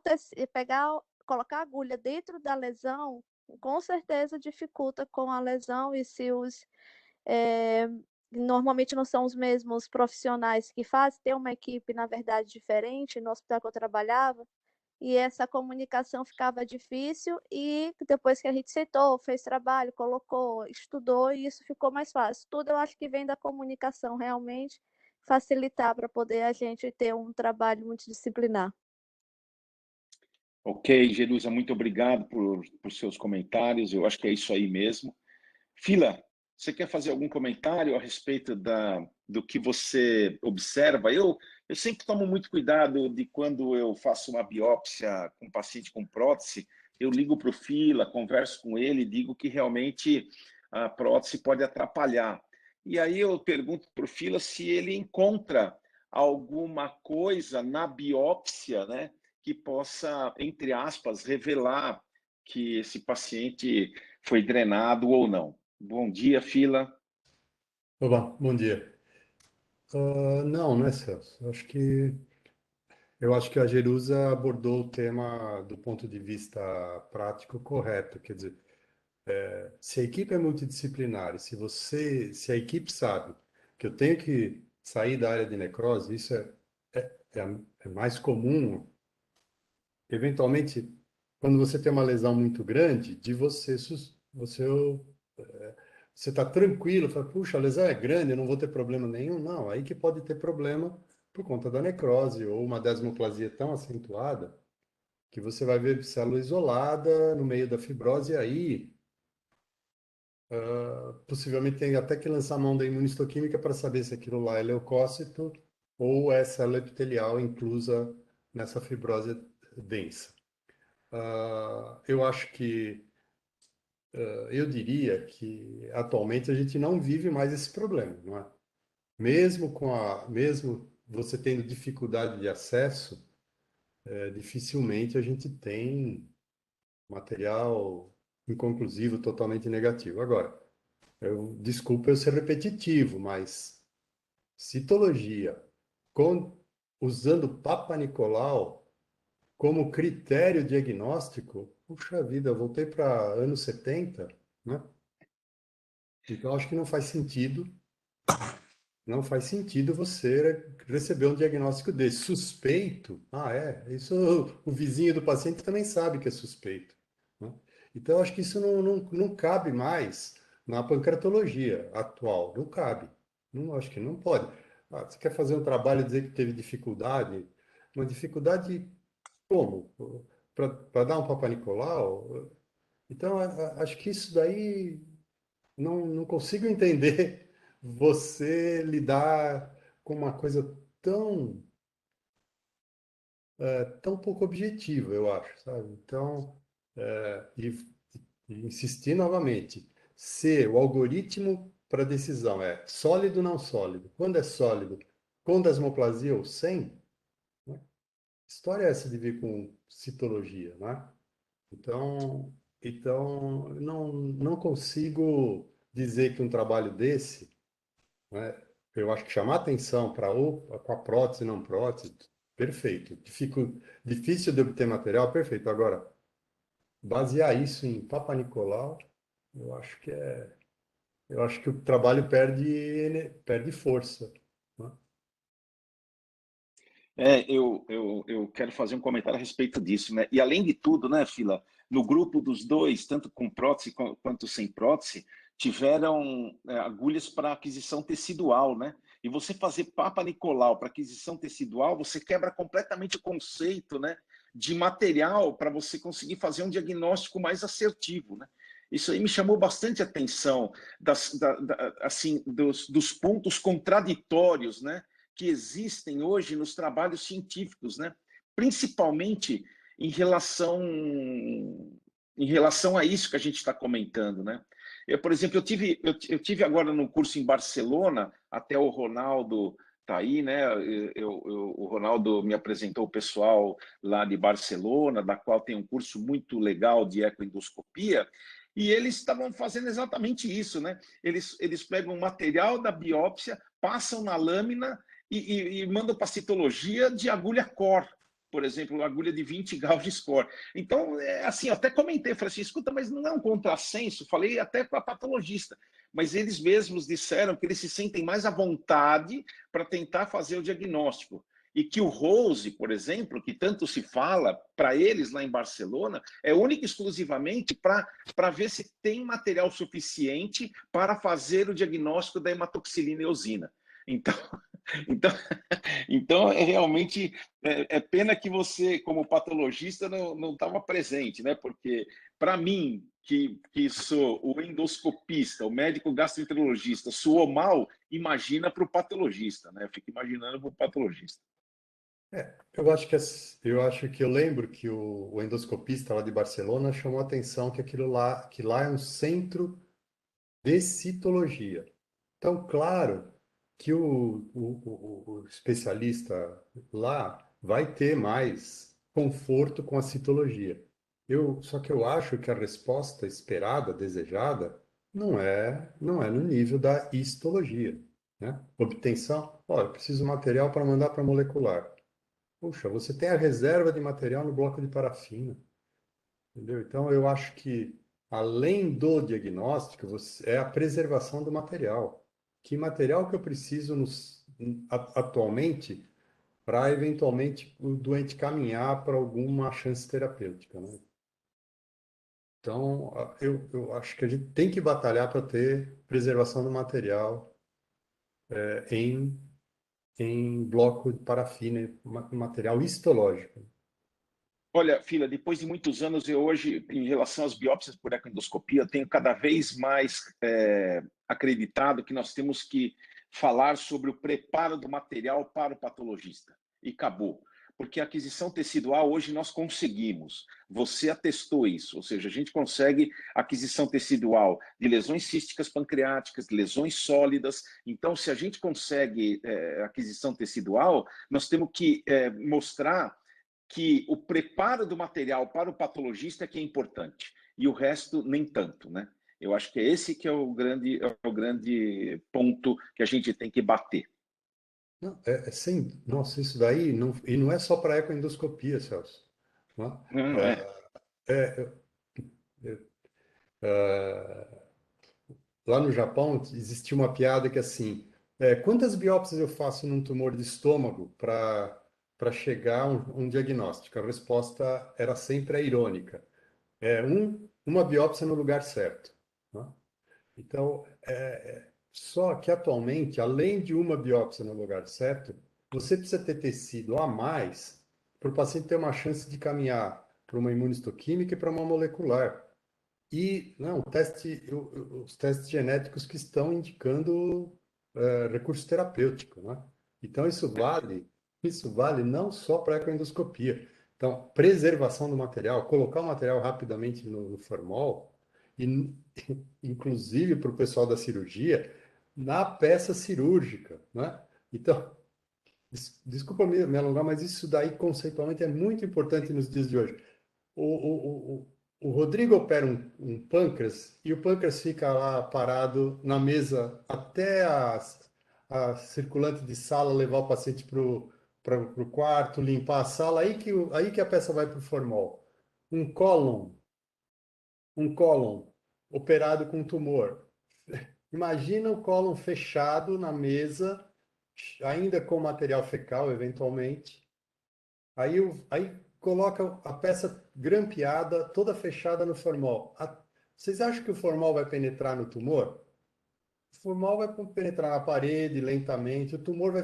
colocar a agulha dentro da lesão, com certeza dificulta com a lesão, e se os normalmente não são os mesmos profissionais que fazem, tem uma equipe, na verdade, diferente no hospital que eu trabalhava, e essa comunicação ficava difícil, e depois que a gente sentou, fez trabalho, colocou, estudou, e isso ficou mais fácil. Tudo eu acho que vem da comunicação, realmente, facilitar para poder a gente ter um trabalho multidisciplinar. Ok, Jerusa, muito obrigado por seus comentários. Eu acho que é isso aí mesmo. Fila, você quer fazer algum comentário a respeito do que você observa? Eu sempre tomo muito cuidado de quando eu faço uma biópsia com um paciente com prótese, eu ligo para o Fila, converso com ele e digo que realmente a prótese pode atrapalhar. E aí eu pergunto para o Fila se ele encontra alguma coisa na biópsia, né, que possa, entre aspas, revelar que esse paciente foi drenado ou não. Bom dia, Fila. Olá, bom dia. Não, né, Celso? Eu acho que a Jerusa abordou o tema do ponto de vista prático correto. Quer dizer, se a equipe é multidisciplinar, e se a equipe sabe que eu tenho que sair da área de necrose, isso é mais comum. Eventualmente, quando você tem uma lesão muito grande, de você está tranquilo, fala, puxa, a lesão é grande, eu não vou ter problema nenhum. Não, aí que pode ter problema por conta da necrose ou uma desmoplasia tão acentuada que você vai ver célula isolada no meio da fibrose, e aí possivelmente tem até que lançar mão da imunistoquímica para saber se aquilo lá é leucócito ou é célula epitelial inclusa nessa fibrose densa. Eu acho que eu diria que atualmente a gente não vive mais esse problema, não é? Mesmo você tendo dificuldade de acesso, dificilmente a gente tem material inconclusivo totalmente negativo. Agora, desculpa eu ser repetitivo, mas citologia usando Papa Nicolau como critério diagnóstico, puxa vida, eu voltei para anos 70, né? Então, acho que não faz sentido você receber um diagnóstico desse. Suspeito? Isso o vizinho do paciente também sabe que é suspeito, né? Então, acho que isso não cabe mais na pancreatologia atual. Não cabe. Não, acho que não pode. Você quer fazer um trabalho e dizer que teve dificuldade? Uma dificuldade como? Para dar um Papa Nicolau? Então, acho que isso daí não consigo entender você lidar com uma coisa tão pouco objetiva, eu acho, sabe? Então, e insistir novamente, se o algoritmo para decisão é sólido ou não sólido, quando é sólido, com desmoplasia ou sem, né? História é essa de vir com citologia, né? Então não consigo dizer que um trabalho desse, né, eu acho que chamar atenção para com a prótese e não prótese, perfeito. Difícil de obter material, perfeito. Agora, basear isso em Papa Nicolau, eu acho eu acho que o trabalho perde força, né? Eu quero fazer um comentário a respeito disso, né? E além de tudo, né, Fila, no grupo dos dois, tanto com prótese quanto sem prótese, tiveram agulhas para aquisição tecidual, né? E você fazer Papa Nicolau para aquisição tecidual, você quebra completamente o conceito, né, de material para você conseguir fazer um diagnóstico mais assertivo, né? Isso aí me chamou bastante atenção, assim, dos pontos contraditórios, né, que existem hoje nos trabalhos científicos, né? Principalmente em relação a isso que a gente está comentando, né? Por exemplo, eu tive agora no curso em Barcelona, até o Ronaldo está aí, né? O Ronaldo me apresentou o pessoal lá de Barcelona, da qual tem um curso muito legal de ecoendoscopia, e eles estavam fazendo exatamente isso, né? Eles pegam o material da biópsia, passam na lâmina e mandam para citologia de agulha cor. por exemplo, agulha de 20 graus de score. Então, assim, eu até comentei, falei assim, escuta, mas não é um contrassenso? Falei até para a patologista, mas eles mesmos disseram que eles se sentem mais à vontade para tentar fazer o diagnóstico. E que o Rose, por exemplo, que tanto se fala, para eles lá em Barcelona, é única e exclusivamente para ver se tem material suficiente para fazer o diagnóstico da hematoxilina eosina. Então, então, então realmente é pena que você, como patologista, não estava presente, né? Porque, para mim, que sou o endoscopista, o médico gastroenterologista, soou mal, imagina para o patologista, né? Eu fico imaginando para o patologista. Eu acho que eu lembro que o endoscopista lá de Barcelona chamou a atenção que lá é um centro de citologia. Então, claro que o especialista lá vai ter mais conforto com a citologia. Só que eu acho que a resposta esperada, desejada, não é no nível da histologia, né? Obtenção, olha, eu preciso de material para mandar para molecular. Puxa, você tem a reserva de material no bloco de parafina, entendeu? Então, eu acho que, além do diagnóstico, é a preservação do material. Que material que eu preciso atualmente para, eventualmente, o doente caminhar para alguma chance terapêutica, né? Então, eu acho que a gente tem que batalhar para ter preservação do material eh, em, em bloco de parafina, material histológico. Olha, Fila, depois de muitos anos, eu hoje, em relação às biópsias por ecoendoscopia, eu tenho cada vez mais acreditado que nós temos que falar sobre o preparo do material para o patologista. E acabou. Porque a aquisição tecidual, hoje nós conseguimos. Você atestou isso, ou seja, a gente consegue aquisição tecidual de lesões císticas pancreáticas, lesões sólidas. Então, se a gente consegue aquisição tecidual, nós temos que mostrar que o preparo do material para o patologista é que é importante, e o resto nem tanto, né? Eu acho que é esse que é o grande ponto que a gente tem que bater. Não, nossa, isso daí e não é só para ecoendoscopia, Celso. Né? Não é? É, é, lá no Japão existia uma piada que assim, quantas biópsias eu faço num tumor de estômago para chegar a um diagnóstico? A resposta era sempre irônica. Uma biópsia no lugar certo. Né? Então, só que atualmente, além de uma biópsia no lugar certo, você precisa ter tecido a mais para o paciente ter uma chance de caminhar para uma imunistoquímica e para uma molecular. E não, os testes genéticos que estão indicando recurso terapêutico, né? Então, isso vale não só para a ecoendoscopia. Então, preservação do material, colocar o material rapidamente no formol, e inclusive para o pessoal da cirurgia, na peça cirúrgica, né? Então, desculpa me alongar, mas isso daí conceitualmente é muito importante nos dias de hoje. O, o, o, o Rodrigo opera um pâncreas e o pâncreas fica lá parado na mesa até a circulante de sala levar o paciente para o quarto, limpar a sala, aí que a peça vai para o formol. Um cólon, um cólon operado com tumor. Imagina o cólon fechado na mesa, ainda com material fecal, eventualmente. Aí coloca a peça grampeada, toda fechada no formol. Vocês acham que o formol vai penetrar no tumor? O formol vai penetrar na parede lentamente, o tumor vai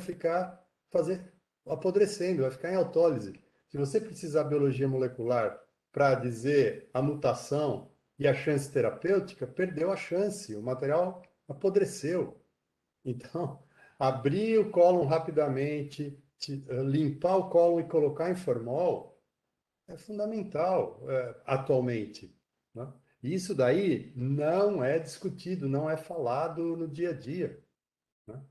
apodrecendo, vai ficar em autólise. Se você precisar de biologia molecular para dizer a mutação e a chance terapêutica, perdeu a chance, o material apodreceu. Então, abrir o cólon rapidamente, limpar o cólon e colocar em formol é fundamental atualmente, né? E isso daí não é discutido, não é falado no dia a dia, né?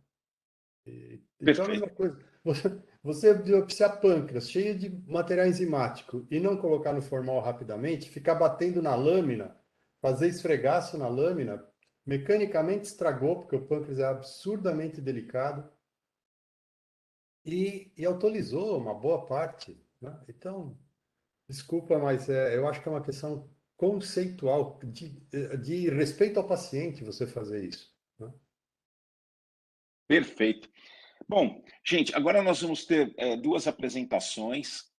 Então, a mesma Perfeito. coisa, você biopsiar pâncreas cheio de material enzimático e não colocar no formol rapidamente, ficar batendo na lâmina, fazer esfregaço na lâmina, mecanicamente estragou, porque o pâncreas é absurdamente delicado, e autorizou uma boa parte. né? Então, desculpa, mas eu acho que é uma questão conceitual de respeito ao paciente você fazer isso, né? Perfeito. Bom, gente, agora nós vamos ter duas apresentações.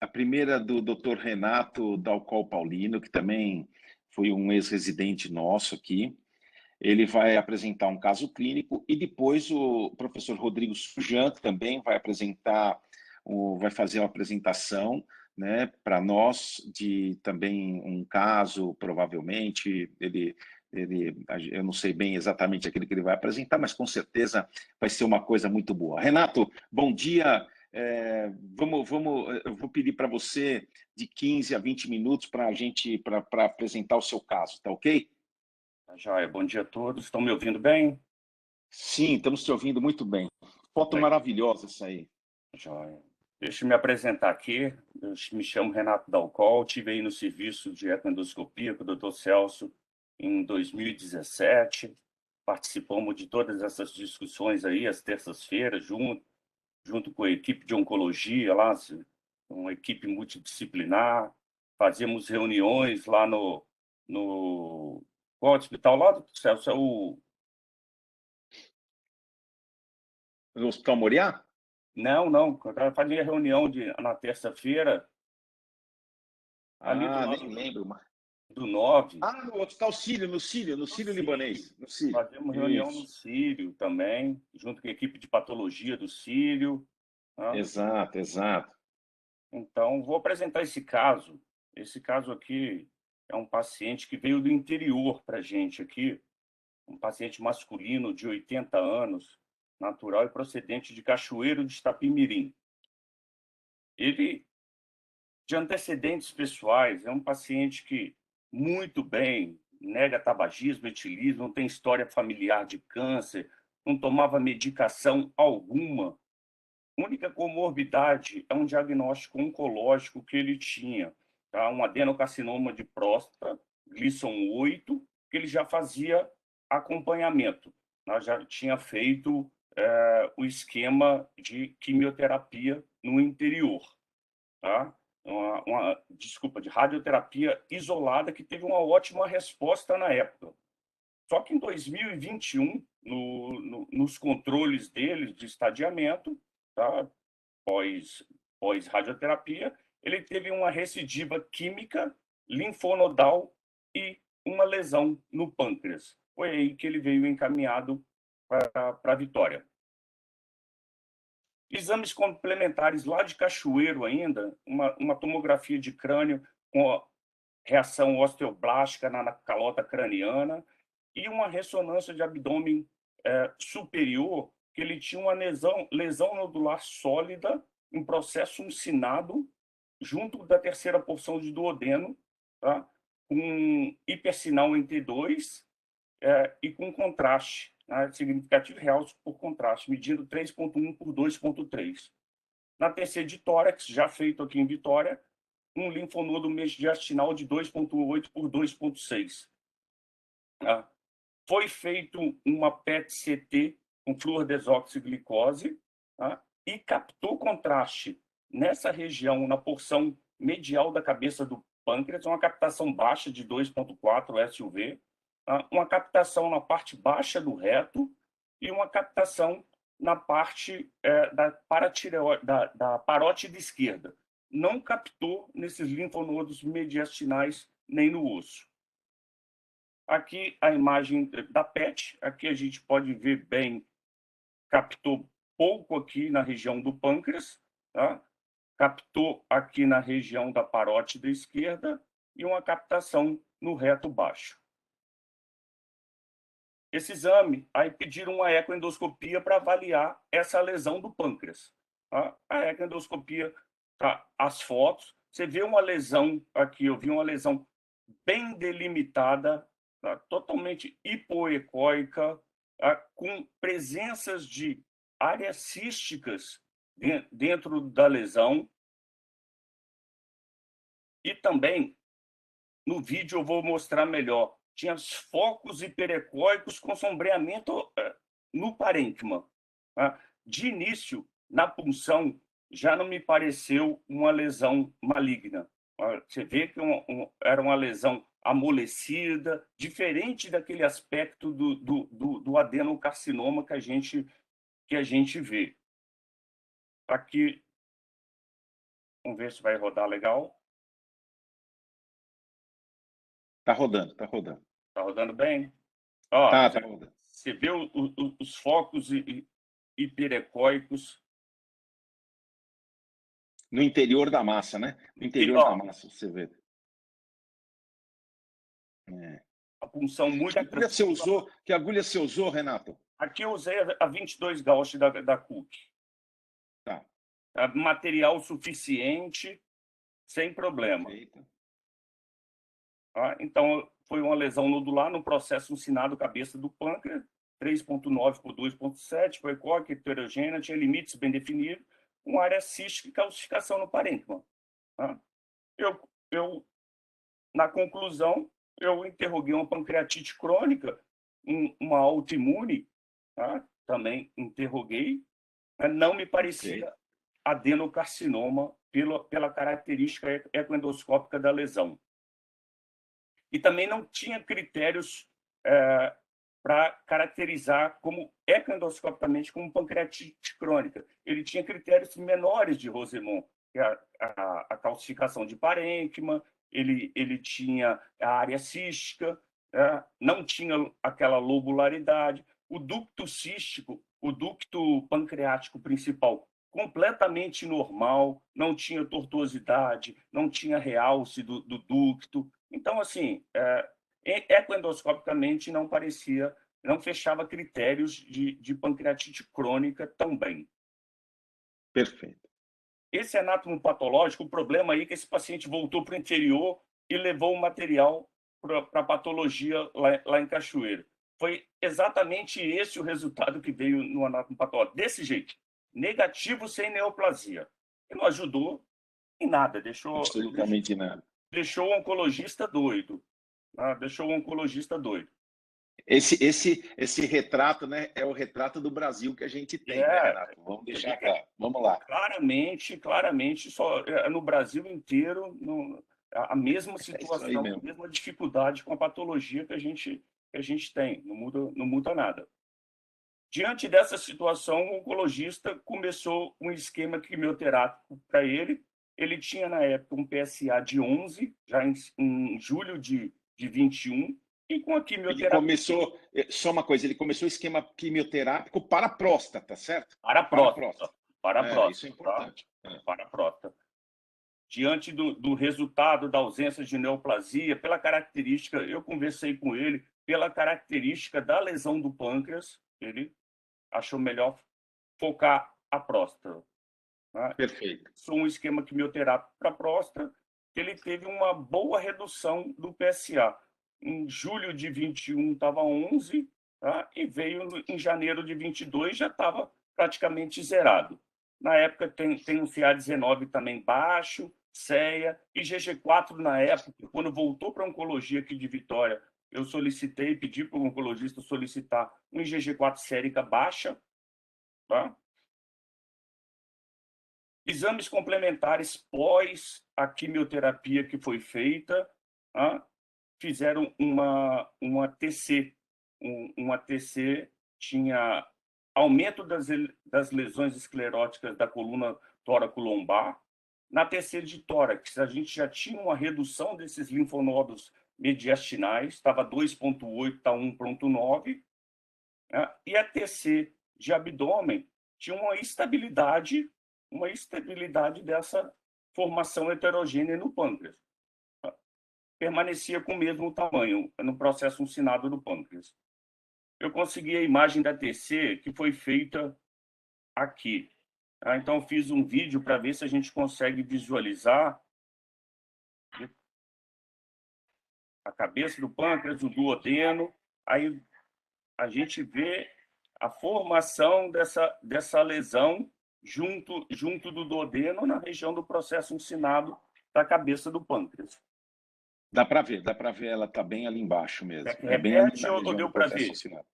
A primeira do Dr. Renato Dalcol Paulino, que também foi um ex-residente nosso aqui. Ele vai apresentar um caso clínico e depois o professor Rodrigo Sujan também vai vai fazer uma apresentação, né, para nós de também um caso, provavelmente eu não sei bem exatamente aquilo que ele vai apresentar, mas com certeza vai ser uma coisa muito boa. Renato, bom dia. Eu vou pedir para você de 15 a 20 minutos para apresentar o seu caso, tá ok? Joia, bom dia a todos. Estão me ouvindo bem? Sim, estamos te ouvindo muito bem. Foto maravilhosa essa aí. Joia. Deixa eu me apresentar aqui. Eu me chamo Renato Dalcol, estive aí no serviço de ecoendoscopia com o Dr. Celso em 2017. Participamos de todas essas discussões aí, às terças-feiras, junto com a equipe de oncologia lá, uma equipe multidisciplinar. Fazíamos reuniões lá no qual hospital lá, do Celso? É o... No Hospital Moriá? Não. Eu fazia reunião na terça-feira, ali do lado Nem lembro. do 9. No Hospital Sírio, no Sírio Libanês. No Sírio. Fazemos reunião no Sírio também, junto com a equipe de patologia do Sírio. Tá? Exato. Então, vou apresentar esse caso. Esse caso aqui é um paciente que veio do interior para a gente aqui, um paciente masculino de 80 anos, natural e procedente de Cachoeiro de Itapimirim. Ele, de antecedentes pessoais, é um paciente que, muito bem, nega tabagismo, etilismo, não tem história familiar de câncer, não tomava medicação alguma. A única comorbidade é um diagnóstico oncológico que ele tinha, tá? Um adenocarcinoma de próstata, Gleason 8, que ele já fazia acompanhamento. Nós já tinha feito o esquema de quimioterapia no interior, tá? De radioterapia isolada, que teve uma ótima resposta na época. Só que em 2021, nos controles dele de estadiamento, tá? Pós radioterapia, ele teve uma recidiva química, linfonodal e uma lesão no pâncreas. Foi aí que ele veio encaminhado para a Vitória. Exames complementares lá de Cachoeiro ainda, uma tomografia de crânio com reação osteoblástica na calota craniana e uma ressonância de abdômen superior, que ele tinha uma lesão nodular sólida em processo uncinado junto da terceira porção de duodeno, tá? Com hipersinal entre 2 e com contraste, né? Significativo real por contraste, medindo 3,1 por 2,3. Na TC de tórax, já feito aqui em Vitória, um linfonodo mediastinal de 2,8 por 2,6. Foi feito uma PET-CT com fluordesoxiglicose, tá? E captou contraste nessa região, na porção medial da cabeça do pâncreas, uma captação baixa de 2,4 SUV, tá? Uma captação na parte baixa do reto e uma captação na parte da parótide esquerda. Não captou nesses linfonodos mediastinais nem no osso. Aqui a imagem da PET, aqui a gente pode ver bem, captou pouco aqui na região do pâncreas, tá? Captou aqui na região da parótide esquerda e uma captação no reto baixo. Esse exame, aí pediram uma ecoendoscopia para avaliar essa lesão do pâncreas. Tá? A ecoendoscopia, tá? As fotos, você vê uma lesão aqui, eu vi uma lesão bem delimitada, tá? Totalmente hipoecóica, tá? Com presenças de áreas císticas dentro da lesão. E também, no vídeo eu vou mostrar melhor, tinha focos hiperecóicos com sombreamento no parênquima. Tá? De início, na punção, já não me pareceu uma lesão maligna. Você vê que era uma lesão amolecida, diferente daquele aspecto do adenocarcinoma que a gente vê. Aqui, vamos ver se vai rodar legal. Tá rodando, tá rodando. Tá rodando bem? Ó, Tá você, rodando. você vê os focos hiperecóicos. No interior da massa, né? No interior da massa, você vê. A punção muito tranquila. Que agulha você usou, Renato? Aqui eu usei a 22 Gauss da Cook. Tá. Material suficiente, sem problema. Perfeito. Então, foi uma lesão nodular no processo uncinado cabeça do pâncreas, 3,9 por 2,7, foi ecoque, heterogênea, tinha limites bem definidos, com área cística e calcificação no parênquima. Na conclusão, eu interroguei uma pancreatite crônica, uma autoimune, também interroguei, não me parecia adenocarcinoma pela característica ecoendoscópica da lesão. E também não tinha critérios para caracterizar como ecoendoscopicamente como pancreatite crônica. Ele tinha critérios menores de Rosemont, que é a calcificação de parênquima, ele tinha a área cística, não tinha aquela lobularidade, o ducto cístico, o ducto pancreático principal, completamente normal, não tinha tortuosidade, não tinha realce do ducto. Então, assim, ecoendoscopicamente não parecia, não fechava critérios de pancreatite crônica também. Perfeito. Esse anátomo patológico, o problema aí é que esse paciente voltou para o interior e levou o material para a patologia lá em Cachoeira. Foi exatamente esse o resultado que veio no anátomo patológico. Desse jeito, negativo sem neoplasia. E não ajudou em nada, absolutamente nada. Deixou o oncologista doido. Deixou o oncologista doido. Esse retrato, né, é o retrato do Brasil que a gente tem, né, Renato? Vamos deixar claro. Vamos lá. Claramente, só no Brasil inteiro, a mesma situação, a mesma dificuldade com a patologia que a gente tem. Não muda nada. Diante dessa situação, o oncologista começou um esquema quimioterápico para ele. Ele tinha, na época, um PSA de 11, já em julho de 21, e com a quimioterapia... Ele começou, só uma coisa, ele começou o esquema quimioterápico para a próstata, certo? Para a próstata. Isso é importante. Para a próstata. Diante do resultado da ausência de neoplasia, pela característica, eu conversei com ele, pela característica da lesão do pâncreas, ele achou melhor focar a próstata. Perfeito. Sou um esquema quimioterápico para a próstata, ele teve uma boa redução do PSA. Em julho de 21 estava 11, e veio em janeiro de 22 já estava praticamente zerado. Na época tem um CA19 também baixo, CEA, e GG4 na época, quando voltou para a oncologia aqui de Vitória, eu solicitei, pedi para o oncologista solicitar um IgG4 sérica baixa. Exames complementares pós a quimioterapia que foi feita, fizeram uma TC. Uma TC tinha aumento das lesões escleróticas da coluna tóraco-lombar. Na TC de tórax, a gente já tinha uma redução desses linfonodos mediastinais, estava 2,8, está 1,9. E a TC de abdômen tinha uma estabilidade dessa formação heterogênea no pâncreas. Permanecia com o mesmo tamanho no processo uncinado do pâncreas. Eu consegui a imagem da TC que foi feita aqui. Então, eu fiz um vídeo para ver se a gente consegue visualizar a cabeça do pâncreas, o duodeno. Aí a gente vê a formação dessa lesão junto do duodeno na região do processo uncinado da cabeça do pâncreas. Dá para ver, ela está bem ali embaixo mesmo. Repete ou deu para ver? Uncinado.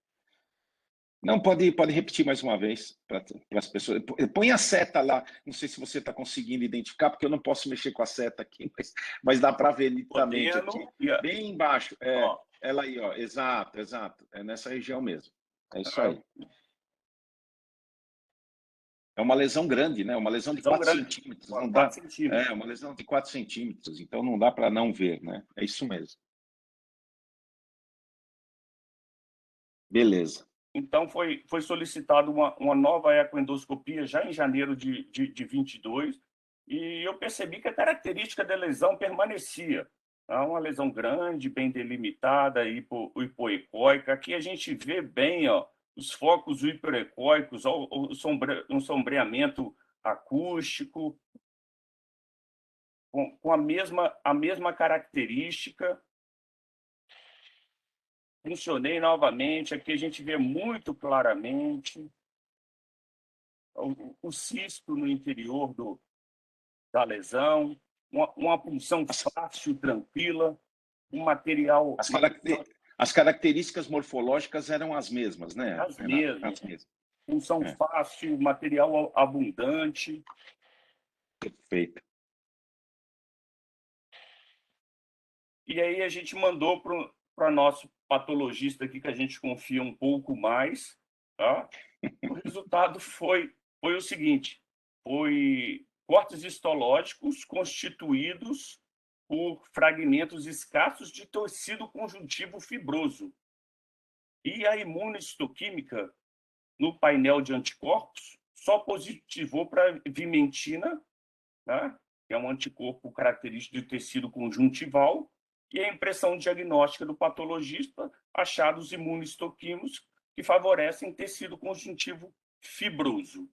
Não, pode repetir mais uma vez para as pessoas. Põe a seta lá. Não sei se você está conseguindo identificar, porque eu não posso mexer com a seta aqui, mas dá para ver nitidamente aqui. Bem embaixo. Ela aí, ó. Exato. É nessa região mesmo. É isso aí. É uma lesão grande, né? Uma lesão de 4 centímetros. Não dá. É uma lesão de 4 centímetros. Então não dá para não ver, né? É isso mesmo. Beleza. Então, foi solicitada uma nova ecoendoscopia já em janeiro de 22, e eu percebi que a característica da lesão permanecia. Uma lesão grande, bem delimitada, hipoecóica. Aqui a gente vê bem, ó, os focos hiperecóicos, um sombreamento acústico, com a mesma característica. Funcionei novamente, aqui a gente vê muito claramente o cisto no interior da lesão, uma punção fácil, tranquila, um material... As características morfológicas eram as mesmas, né? As mesmas. Punção fácil, material abundante. Perfeito. E aí a gente mandou para nosso patologista aqui, que a gente confia um pouco mais, tá? O resultado foi o seguinte: foi cortes histológicos constituídos por fragmentos escassos de tecido conjuntivo fibroso. E a imunohistoquímica no painel de anticorpos só positivou para vimentina, né? Que é um anticorpo característico do tecido conjuntival, e a impressão diagnóstica do patologista, achados imunohistoquímicos que favorecem tecido conjuntivo fibroso.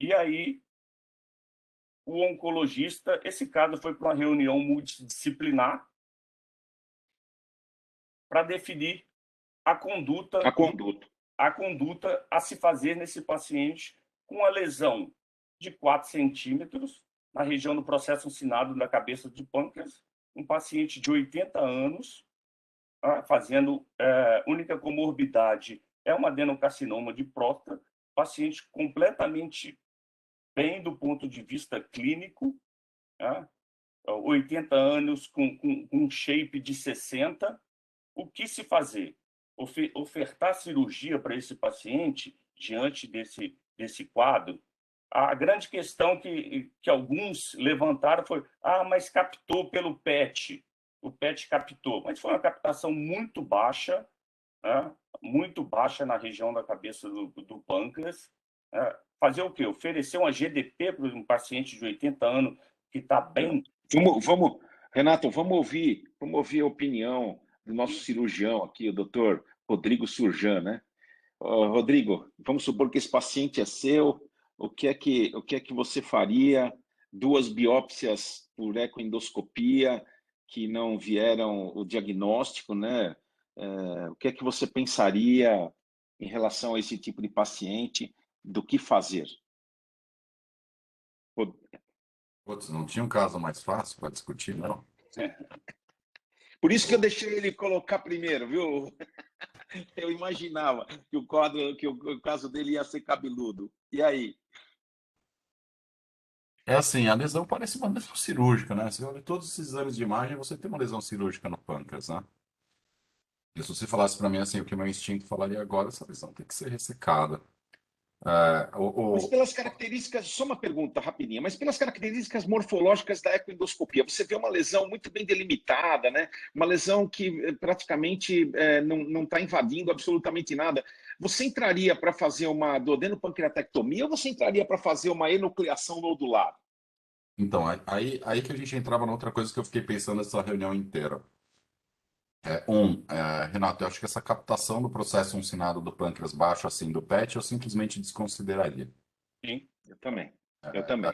E aí, o oncologista, esse caso foi para uma reunião multidisciplinar para definir a conduta a se fazer nesse paciente com a lesão de 4 centímetros, na região do processo uncinado da cabeça do pâncreas, um paciente de 80 anos, fazendo única comorbidade é um adenocarcinoma de próstata, paciente completamente bem do ponto de vista clínico, 80 anos com um shape de 60. O que se fazer? Ofertar cirurgia para esse paciente diante desse quadro? A grande questão que alguns levantaram foi: mas captou pelo PET. O PET captou, mas foi uma captação muito baixa, né? Muito baixa na região da cabeça do pâncreas. Fazer o quê? Oferecer uma GDP para um paciente de 80 anos que está bem... Renato, vamos ouvir a opinião do nosso cirurgião aqui, o doutor Rodrigo Surjan, né? Rodrigo, vamos supor que esse paciente é seu. O que é que você faria? 2 biópsias por ecoendoscopia que não vieram o diagnóstico, né? O que é que você pensaria em relação a esse tipo de paciente? Do que fazer? Putz, não tinha um caso mais fácil para discutir, não? Por isso que eu deixei ele colocar primeiro, viu? Eu imaginava que o caso dele ia ser cabeludo. E aí? É assim, a lesão parece uma lesão cirúrgica, né? Você olha todos esses exames de imagem, você tem uma lesão cirúrgica no pâncreas, né? E se você falasse para mim assim, o que o meu instinto falaria agora, essa lesão tem que ser ressecada. Mas pelas características, só uma pergunta rapidinha, mas pelas características morfológicas da ecoendoscopia, você vê uma lesão muito bem delimitada, né? Uma lesão que praticamente não está invadindo absolutamente nada. Você entraria para fazer uma duodenopancreatectomia ou você entraria para fazer uma enucleação nodular? Então, aí que a gente entrava na outra coisa que eu fiquei pensando nessa reunião inteira. Renato, eu acho que essa captação do processo uncinado do pâncreas baixo, assim, do PET, eu simplesmente desconsideraria. Sim, eu também. A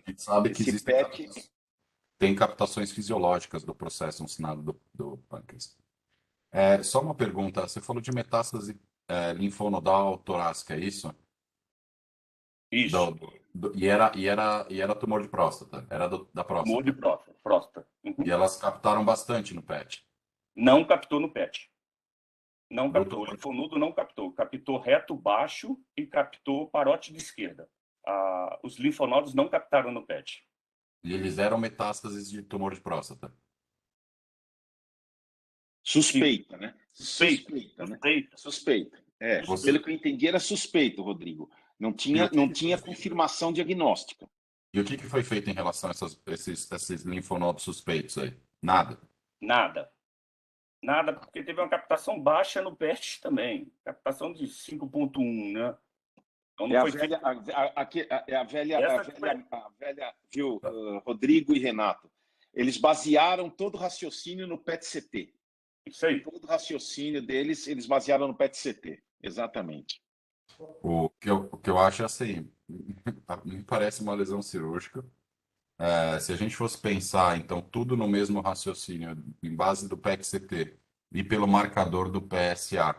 gente sabe que existem tem captações fisiológicas do processo uncinado do pâncreas. Só uma pergunta, você falou de metástase linfonodal torácica, é isso? Isso. E era tumor de próstata, era da próstata. Tumor de próstata. E elas captaram bastante no PET. Não captou no PET. Não captou. O linfonodo não captou. Captou reto baixo e captou parótide esquerda. Os linfonodos não captaram no PET. E eles eram metástases de tumor de próstata. Suspeita, né? Suspeita. Né? Suspeita. Suspeita. Pelo que eu entendi, era suspeito, Rodrigo. Não tinha confirmação diagnóstica. E o que foi feito em relação a esses linfonodos suspeitos aí? Nada. Nada, porque teve uma captação baixa no PET também. Captação de 5,1, né? Então não a velha, viu, Rodrigo e Renato? Eles basearam todo o raciocínio no PET-CT. Isso aí. Todo o raciocínio deles, eles basearam no PET-CT. Exatamente. O que eu acho é assim, me parece uma lesão cirúrgica. Se a gente fosse pensar, então, tudo no mesmo raciocínio, em base do PET-CT e pelo marcador do PSA,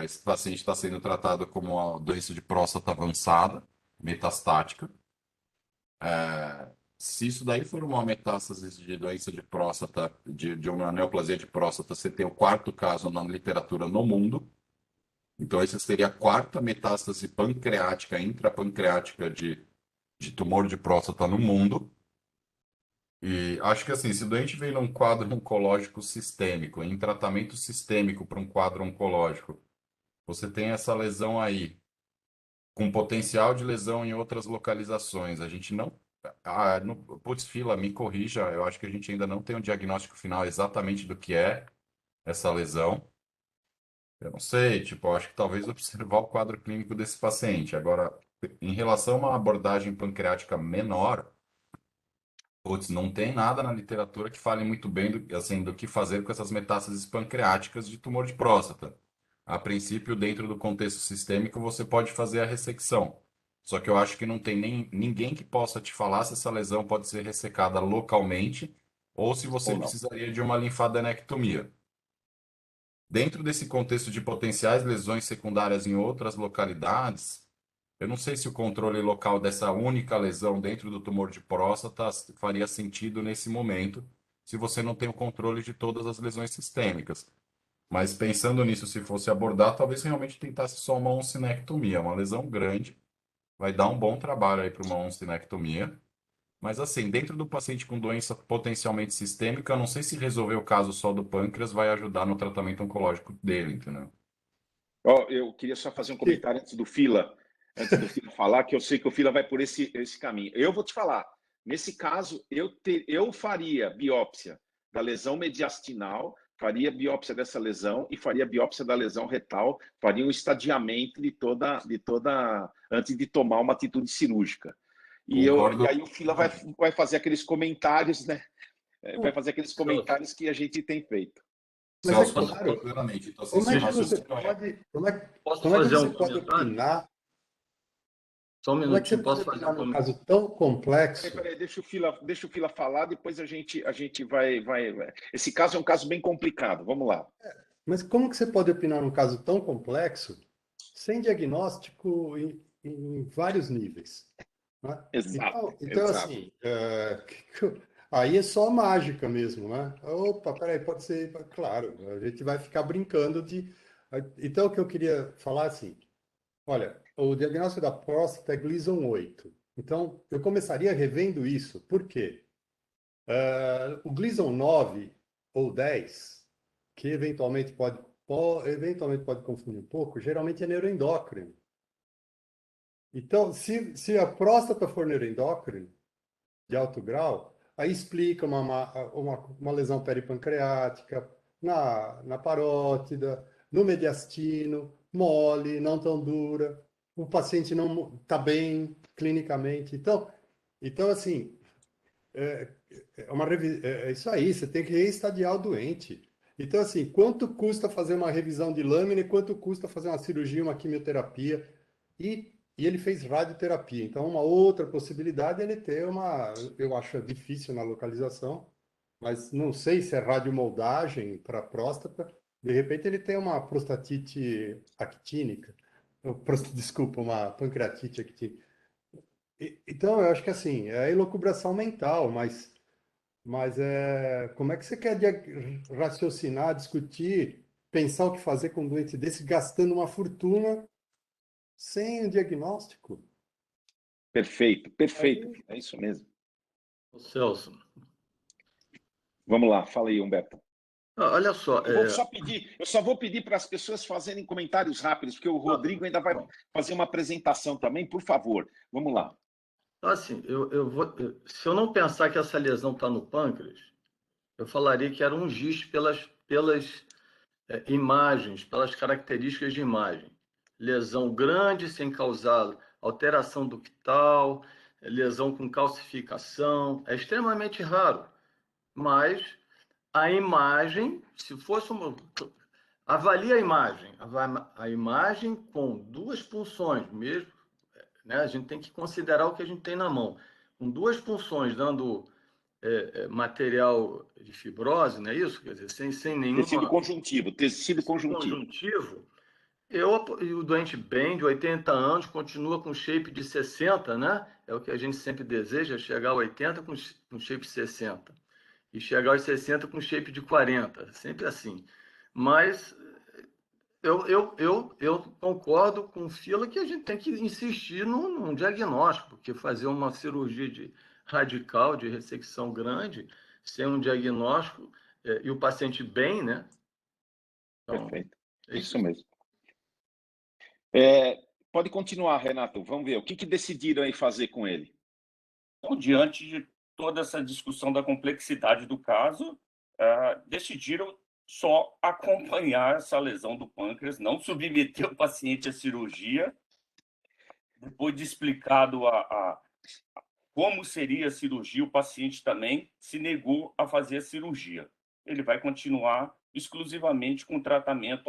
esse paciente está sendo tratado como uma doença de próstata avançada, metastática. Se isso daí for uma metástase de doença de próstata, de uma neoplasia de próstata, você tem o 4º caso na literatura no mundo. Então, essa seria a 4ª metástase pancreática, intrapancreática de tumor de próstata no mundo. E acho que assim, se o doente vem num quadro oncológico sistêmico, em tratamento sistêmico para um quadro oncológico, você tem essa lesão aí, com potencial de lesão em outras localizações. A gente não. Putz, Fila, me corrija, eu acho que a gente ainda não tem um diagnóstico final exatamente do que é essa lesão. Eu não sei, tipo, eu acho que talvez observar o quadro clínico desse paciente. Agora, em relação a uma abordagem pancreática menor, putz, não tem nada na literatura que fale muito bem do que fazer com essas metástases pancreáticas de tumor de próstata. A princípio, dentro do contexto sistêmico, você pode fazer a ressecção. Só que eu acho que não tem ninguém que possa te falar se essa lesão pode ser ressecada localmente ou se você precisaria de uma linfadenectomia. Dentro desse contexto de potenciais lesões secundárias em outras localidades, eu não sei se o controle local dessa única lesão dentro do tumor de próstata faria sentido nesse momento, se você não tem o controle de todas as lesões sistêmicas. Mas pensando nisso, se fosse abordar, talvez realmente tentasse só uma oncinectomia. Uma lesão grande vai dar um bom trabalho aí para uma oncinectomia. Mas assim, dentro do paciente com doença potencialmente sistêmica, eu não sei se resolver o caso só do pâncreas vai ajudar no tratamento oncológico dele, entendeu? Eu queria só fazer um comentário antes do Fila falar, que eu sei que o Fila vai por esse caminho. Eu vou te falar, nesse caso, eu faria biópsia da lesão mediastinal, faria biópsia dessa lesão e faria biópsia da lesão retal, faria um estadiamento de toda antes de tomar uma atitude cirúrgica. E aí o Fila vai fazer aqueles comentários, né? Vai fazer aqueles comentários que a gente tem feito. Mas é claro, claramente. Então, como é que você pode opinar? Só um minutinho, posso fazer um caso tão complexo? Peraí, deixa o Fila falar, depois a gente vai. Esse caso é um caso bem complicado, vamos lá. Mas como que você pode opinar num caso tão complexo sem diagnóstico em vários níveis? Né? Exato. Então assim, aí é só mágica mesmo, né? Opa, peraí, pode ser, claro, a gente vai ficar brincando de... Então, o que eu queria falar assim, olha, o diagnóstico da próstata é Gleason 8. Então, eu começaria revendo isso. Por quê? O Gleason 9 ou 10, que eventualmente pode confundir um pouco, geralmente é neuroendócrino. Então, se a próstata for neuroendócrino, de alto grau, aí explica uma lesão peripancreática na parótida, no mediastino, mole, não tão dura, o paciente não está bem clinicamente. Então assim, é isso aí, você tem que reestadiar o doente. Então, assim, quanto custa fazer uma revisão de lâmina e quanto custa fazer uma cirurgia, uma quimioterapia? E ele fez radioterapia. Então, uma outra possibilidade é ele ter eu acho difícil na localização, mas não sei se é radiomoldagem para próstata. De repente, ele tem uma prostatite actínica. Desculpa, uma pancreatite actínica. Então, eu acho que assim, é a elucubração mental, mas como é que você quer raciocinar, discutir pensar o que fazer com um doente desse, gastando uma fortuna sem o diagnóstico. Perfeito, perfeito. Aí, É isso mesmo. Ô, Celso, Vamos lá, fala aí, Humberto. olha só, Eu só vou pedir para as pessoas fazerem comentários rápidos, porque o Rodrigo ainda vai fazer uma apresentação também, por favor. Vamos lá. assim, se eu não pensar que essa lesão está no pâncreas, eu falaria que era um GIST pelas imagens, pelas características de imagem. Lesão grande sem causar alteração ductal, lesão com calcificação, é extremamente raro, mas a imagem, se fosse uma... Avalie a imagem com duas punções mesmo, né? A gente tem que considerar o que a gente tem na mão. Com duas punções dando material de fibrose, não é isso? Quer dizer, sem nenhuma... Tecido conjuntivo. E o doente bem, de 80 anos, continua com shape de 60, né? É o que a gente sempre deseja, chegar a 80 com shape 60. E chegar aos 60 com shape de 40, sempre assim. Mas eu concordo com o Fila que a gente tem que insistir num diagnóstico, porque fazer uma cirurgia radical de ressecção grande, sem um diagnóstico, e o paciente bem, né? Então, perfeito. É isso mesmo. Pode continuar, Renato. Vamos ver. O que decidiram aí fazer com ele? Então, diante de toda essa discussão da complexidade do caso, decidiram só acompanhar essa lesão do pâncreas, não submeter o paciente à cirurgia. Depois de explicado como seria a cirurgia, o paciente também se negou a fazer a cirurgia. Ele vai continuar exclusivamente com o tratamento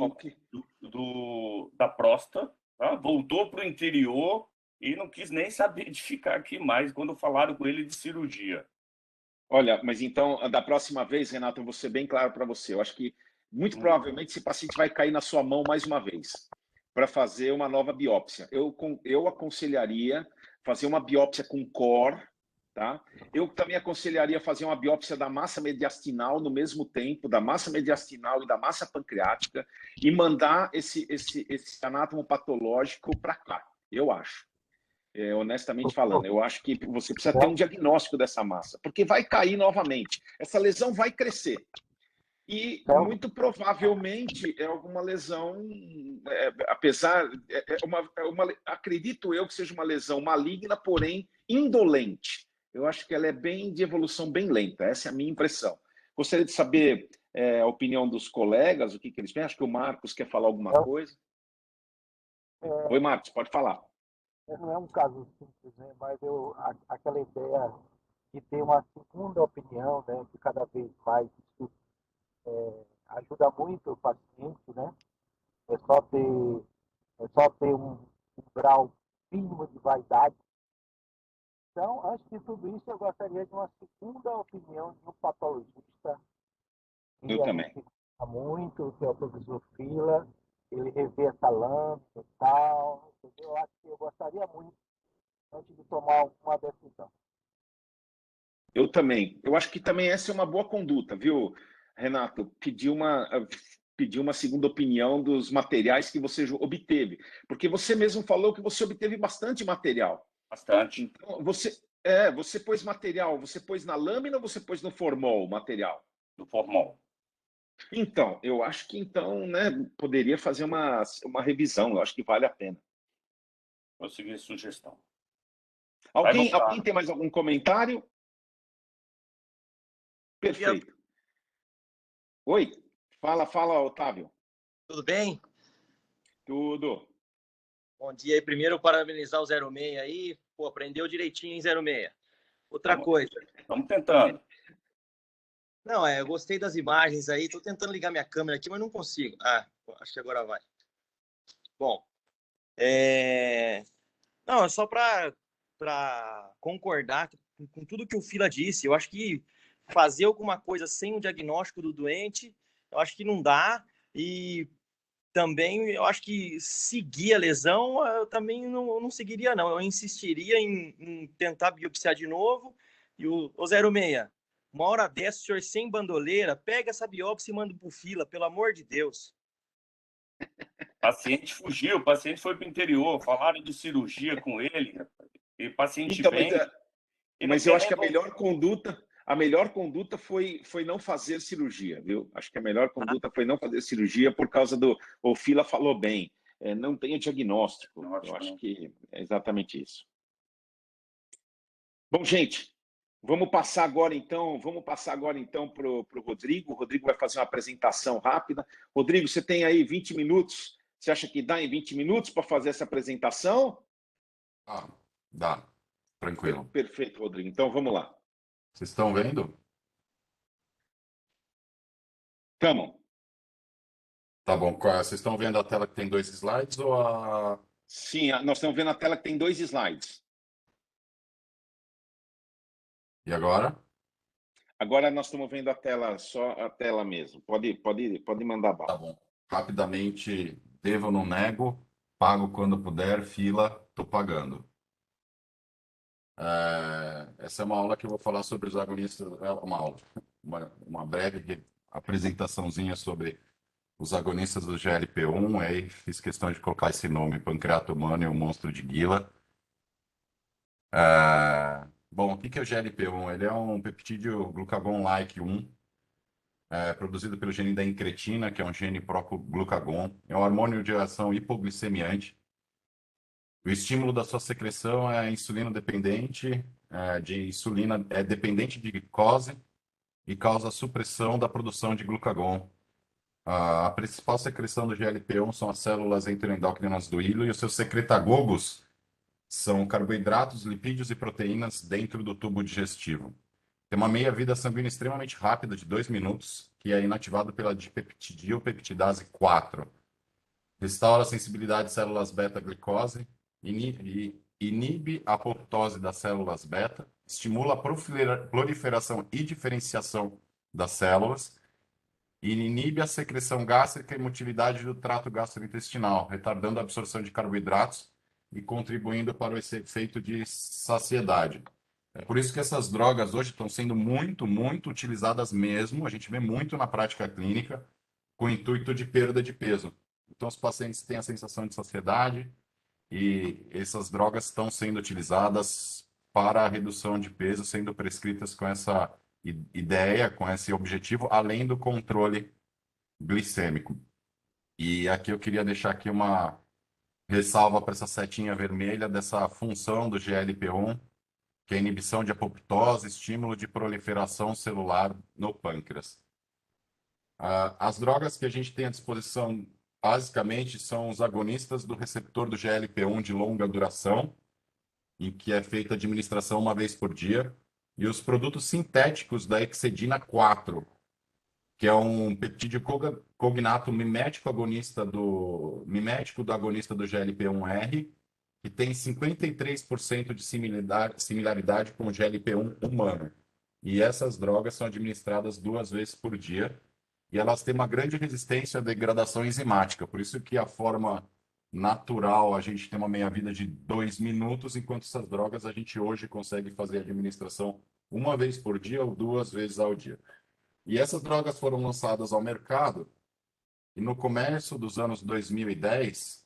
da próstata, tá? Voltou para o interior e não quis nem saber de ficar aqui mais quando falaram com ele de cirurgia. Olha, mas então, da próxima vez, Renato, eu vou ser bem claro para você. Eu acho que, muito provavelmente, esse paciente vai cair na sua mão mais uma vez para fazer uma nova biópsia. Eu aconselharia fazer uma biópsia com core, tá? Eu também aconselharia fazer uma biópsia da massa mediastinal no mesmo tempo, da massa mediastinal e da massa pancreática, e mandar esse anátomo patológico para cá, eu acho. Honestamente falando, eu acho que você precisa ter um diagnóstico dessa massa, porque vai cair novamente. Essa lesão vai crescer. E, muito provavelmente, é alguma lesão, acredito eu que seja uma lesão maligna, porém indolente. Eu acho que ela é de evolução bem lenta, essa é a minha impressão. Gostaria de saber a opinião dos colegas, o que eles pensam. Acho que o Marcos quer falar alguma coisa. Oi, Marcos, pode falar. Não é um caso simples, né? Mas aquela ideia de ter uma segunda opinião, né? Que cada vez mais isso ajuda muito o paciente, né? É só ter um grau mínimo de vaidade. Então, antes de tudo isso, eu gostaria de uma segunda opinião de um patologista. Eu também. Muito, que é o professor Fila, ele revê essa lâmina e tal. Eu acho que eu gostaria muito antes de tomar uma decisão. Eu também. Eu acho que também essa é uma boa conduta, viu, Renato? Pedir uma segunda opinião dos materiais que você obteve. Porque você mesmo falou que você obteve bastante material. Bastante. Então, você pôs material, você pôs na lâmina ou você pôs no formol o material? No formol. Então, eu acho que né, poderia fazer uma revisão. Eu acho que vale a pena. Vou seguir a sugestão. Alguém tem mais algum comentário? Perfeito. Oi, fala, Otávio. Tudo bem? Tudo. Bom dia aí. Primeiro, parabenizar o 06 aí. Pô, aprendeu direitinho em 06. Outra coisa. Estamos tentando. Não, eu gostei das imagens aí. Estou tentando ligar minha câmera aqui, mas não consigo. Acho que agora vai. Bom, não, é só para concordar com tudo que o Fila disse. Eu acho que fazer alguma coisa sem o diagnóstico do doente, eu acho que não dá. E também eu acho que seguir a lesão, eu também não seguiria, não. Eu insistiria em tentar biopsiar de novo. E o 06, uma hora dessa, o senhor sem bandoleira, pega essa biópsia e manda pro Fila, pelo amor de Deus. O paciente fugiu, o paciente foi para o interior, falaram de cirurgia com ele, rapaz. E o paciente Então, vem, e não mas eu quer acho nem que a melhor conduta foi não fazer cirurgia, viu? Acho que a melhor conduta foi não fazer cirurgia por causa do. O Fila falou bem, não tenha diagnóstico. Eu acho que é exatamente isso. Bom, gente, vamos passar agora então para o Rodrigo. O Rodrigo vai fazer uma apresentação rápida. Rodrigo, você tem aí 20 minutos. Você acha que dá em 20 minutos para fazer essa apresentação? Ah, dá. Tranquilo. Perfeito, Rodrigo. Então vamos lá. Vocês estão vendo? Estamos. Tá bom. Vocês estão vendo a tela que tem 2 slides ou a... Sim, nós estamos vendo a tela que tem 2 slides. E agora? Agora nós estamos vendo a tela, só a tela mesmo. Pode mandar Tá bala. bom. Rapidamente, devo ou não nego, pago quando puder, fila, tô pagando. Essa é uma aula que eu vou falar sobre os agonistas, uma breve apresentaçãozinha sobre os agonistas do GLP-1, aí fiz questão de colocar esse nome, pancreato humano e o monstro de Gila. Bom, o que é o GLP-1? Ele é um peptídeo glucagon-like 1, produzido pelo gene da incretina, que é um gene pró-glucagon. É um hormônio de ação hipoglicemiante. O estímulo da sua secreção é insulino dependente, é dependente de glicose e causa supressão da produção de glucagon. A principal secreção do GLP-1 são as células enteroendócrinas do hilo e os seus secretagogos são carboidratos, lipídios e proteínas dentro do tubo digestivo. Tem uma meia-vida sanguínea extremamente rápida, de 2 minutos, que é inativado pela dipeptidilpeptidase 4. Restaura a sensibilidade de células beta-glicose, inibe a apoptose das células beta, estimula a proliferação e diferenciação das células, e inibe a secreção gástrica e motilidade do trato gastrointestinal, retardando a absorção de carboidratos e contribuindo para o efeito de saciedade. É por isso que essas drogas hoje estão sendo muito, muito utilizadas mesmo. A gente vê muito na prática clínica com o intuito de perda de peso. Então, os pacientes têm a sensação de saciedade e essas drogas estão sendo utilizadas para a redução de peso, sendo prescritas com essa ideia, com esse objetivo, além do controle glicêmico. E aqui eu queria deixar aqui uma ressalva para essa setinha vermelha dessa função do GLP-1, que é a inibição de apoptose, estímulo de proliferação celular no pâncreas. As drogas que a gente tem à disposição, basicamente, são os agonistas do receptor do GLP-1 de longa duração, em que é feita a administração uma vez por dia, e os produtos sintéticos da Excedina 4, que é um peptídeo cognato mimético do agonista do GLP-1R, que tem 53% de similaridade com o GLP-1 humano. E essas drogas são administradas 2 vezes por dia, e elas têm uma grande resistência à degradação enzimática, por isso que a forma natural a gente tem uma meia-vida de 2 minutos, enquanto essas drogas a gente hoje consegue fazer a administração 1 vez por dia ou 2 vezes ao dia. E essas drogas foram lançadas ao mercado, e no começo dos anos 2010,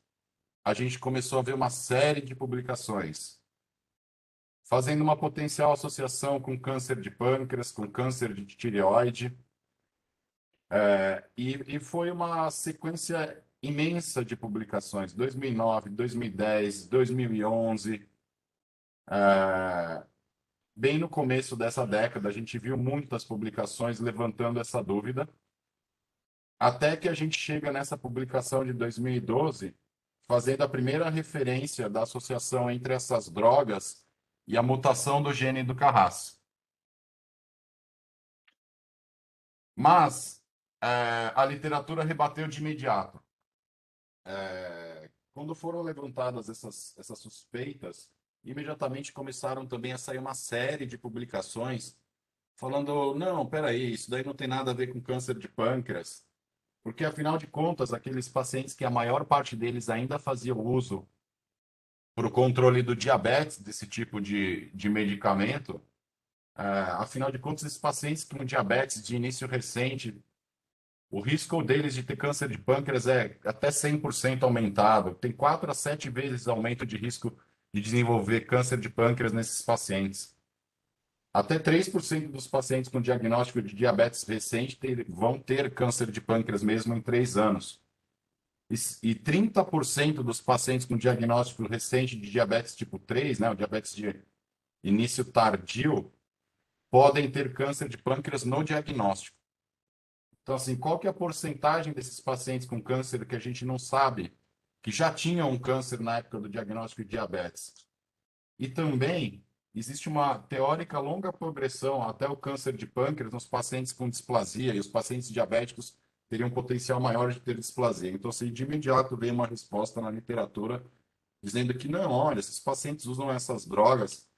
a gente começou a ver uma série de publicações fazendo uma potencial associação com câncer de pâncreas, com câncer de tireoide, e foi uma sequência imensa de publicações, 2009, 2010, 2011, bem no começo dessa década, a gente viu muitas publicações levantando essa dúvida, até que a gente chega nessa publicação de 2012, fazendo a primeira referência da associação entre essas drogas e a mutação do gene do Carras. Mas a literatura rebateu de imediato. Quando foram levantadas essas suspeitas, imediatamente começaram também a sair uma série de publicações falando, não, peraí, isso daí não tem nada a ver com câncer de pâncreas, porque, afinal de contas, aqueles pacientes que a maior parte deles ainda fazia uso para o controle do diabetes, desse tipo de medicamento, afinal de contas, esses pacientes com diabetes de início recente, o risco deles de ter câncer de pâncreas é até 100% aumentado. Tem 4 a 7 vezes aumento de risco de desenvolver câncer de pâncreas nesses pacientes. Até 3% dos pacientes com diagnóstico de diabetes recente vão ter câncer de pâncreas mesmo em 3 anos. E 30% dos pacientes com diagnóstico recente de diabetes tipo 3, né, o diabetes de início tardio, podem ter câncer de pâncreas no diagnóstico. Então, assim, qual que é a porcentagem desses pacientes com câncer que a gente não sabe, que já tinham um câncer na época do diagnóstico de diabetes? E também existe uma teórica longa progressão até o câncer de pâncreas nos pacientes com displasia, e os pacientes diabéticos teriam um potencial maior de ter displasia. Então, assim, de imediato veio uma resposta na literatura dizendo que não, olha, esses pacientes usam essas drogas,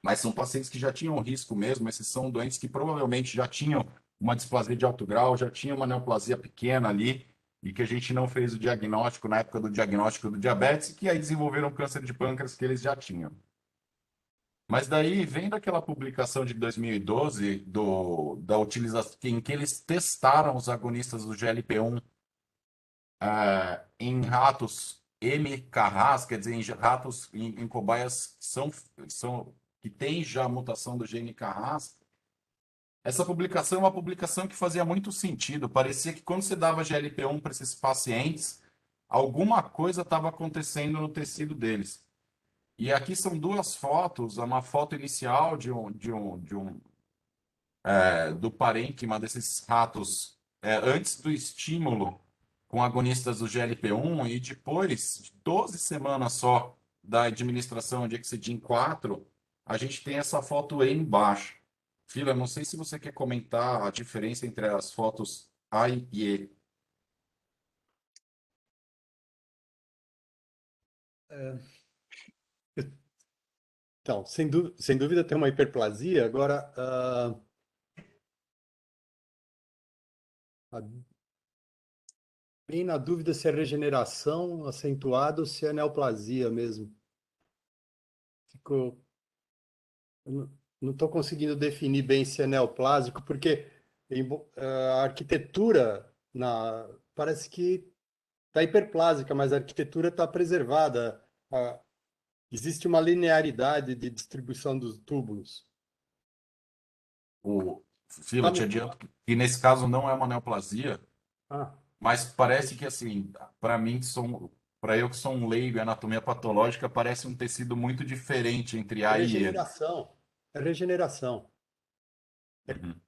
mas são pacientes que já tinham risco mesmo, esses são doentes que provavelmente já tinham uma displasia de alto grau, já tinham uma neoplasia pequena ali, e que a gente não fez o diagnóstico na época do diagnóstico do diabetes, e que aí desenvolveram câncer de pâncreas que eles já tinham. Mas daí, vem daquela publicação de 2012 da utilização, em que eles testaram os agonistas do GLP-1 em ratos M-Carras, quer dizer, em ratos, em cobaias que têm já a mutação do gene Carras. Essa publicação é uma publicação que fazia muito sentido. Parecia que quando você dava GLP-1 para esses pacientes, alguma coisa estava acontecendo no tecido deles. E aqui são 2 fotos, uma foto inicial do parênquima desses ratos antes do estímulo com agonistas do GLP-1 e depois de 12 semanas só da administração de Exidin 4, a gente tem essa foto aí embaixo. Fila, não sei se você quer comentar a diferença entre as fotos A e E. Então, sem dúvida tem uma hiperplasia. Agora, bem na dúvida se é regeneração acentuada ou se é neoplasia mesmo. Eu não estou conseguindo definir bem se é neoplásico, porque a arquitetura parece que está hiperplásica, mas a arquitetura está preservada. Existe uma linearidade de distribuição dos túbulos. Fila, te adianto que nesse caso não é uma neoplasia, Ah, mas parece que, assim, para mim, para eu que sou um leigo em anatomia patológica, parece um tecido muito diferente entre A e E. regeneração. É regeneração. Uhum.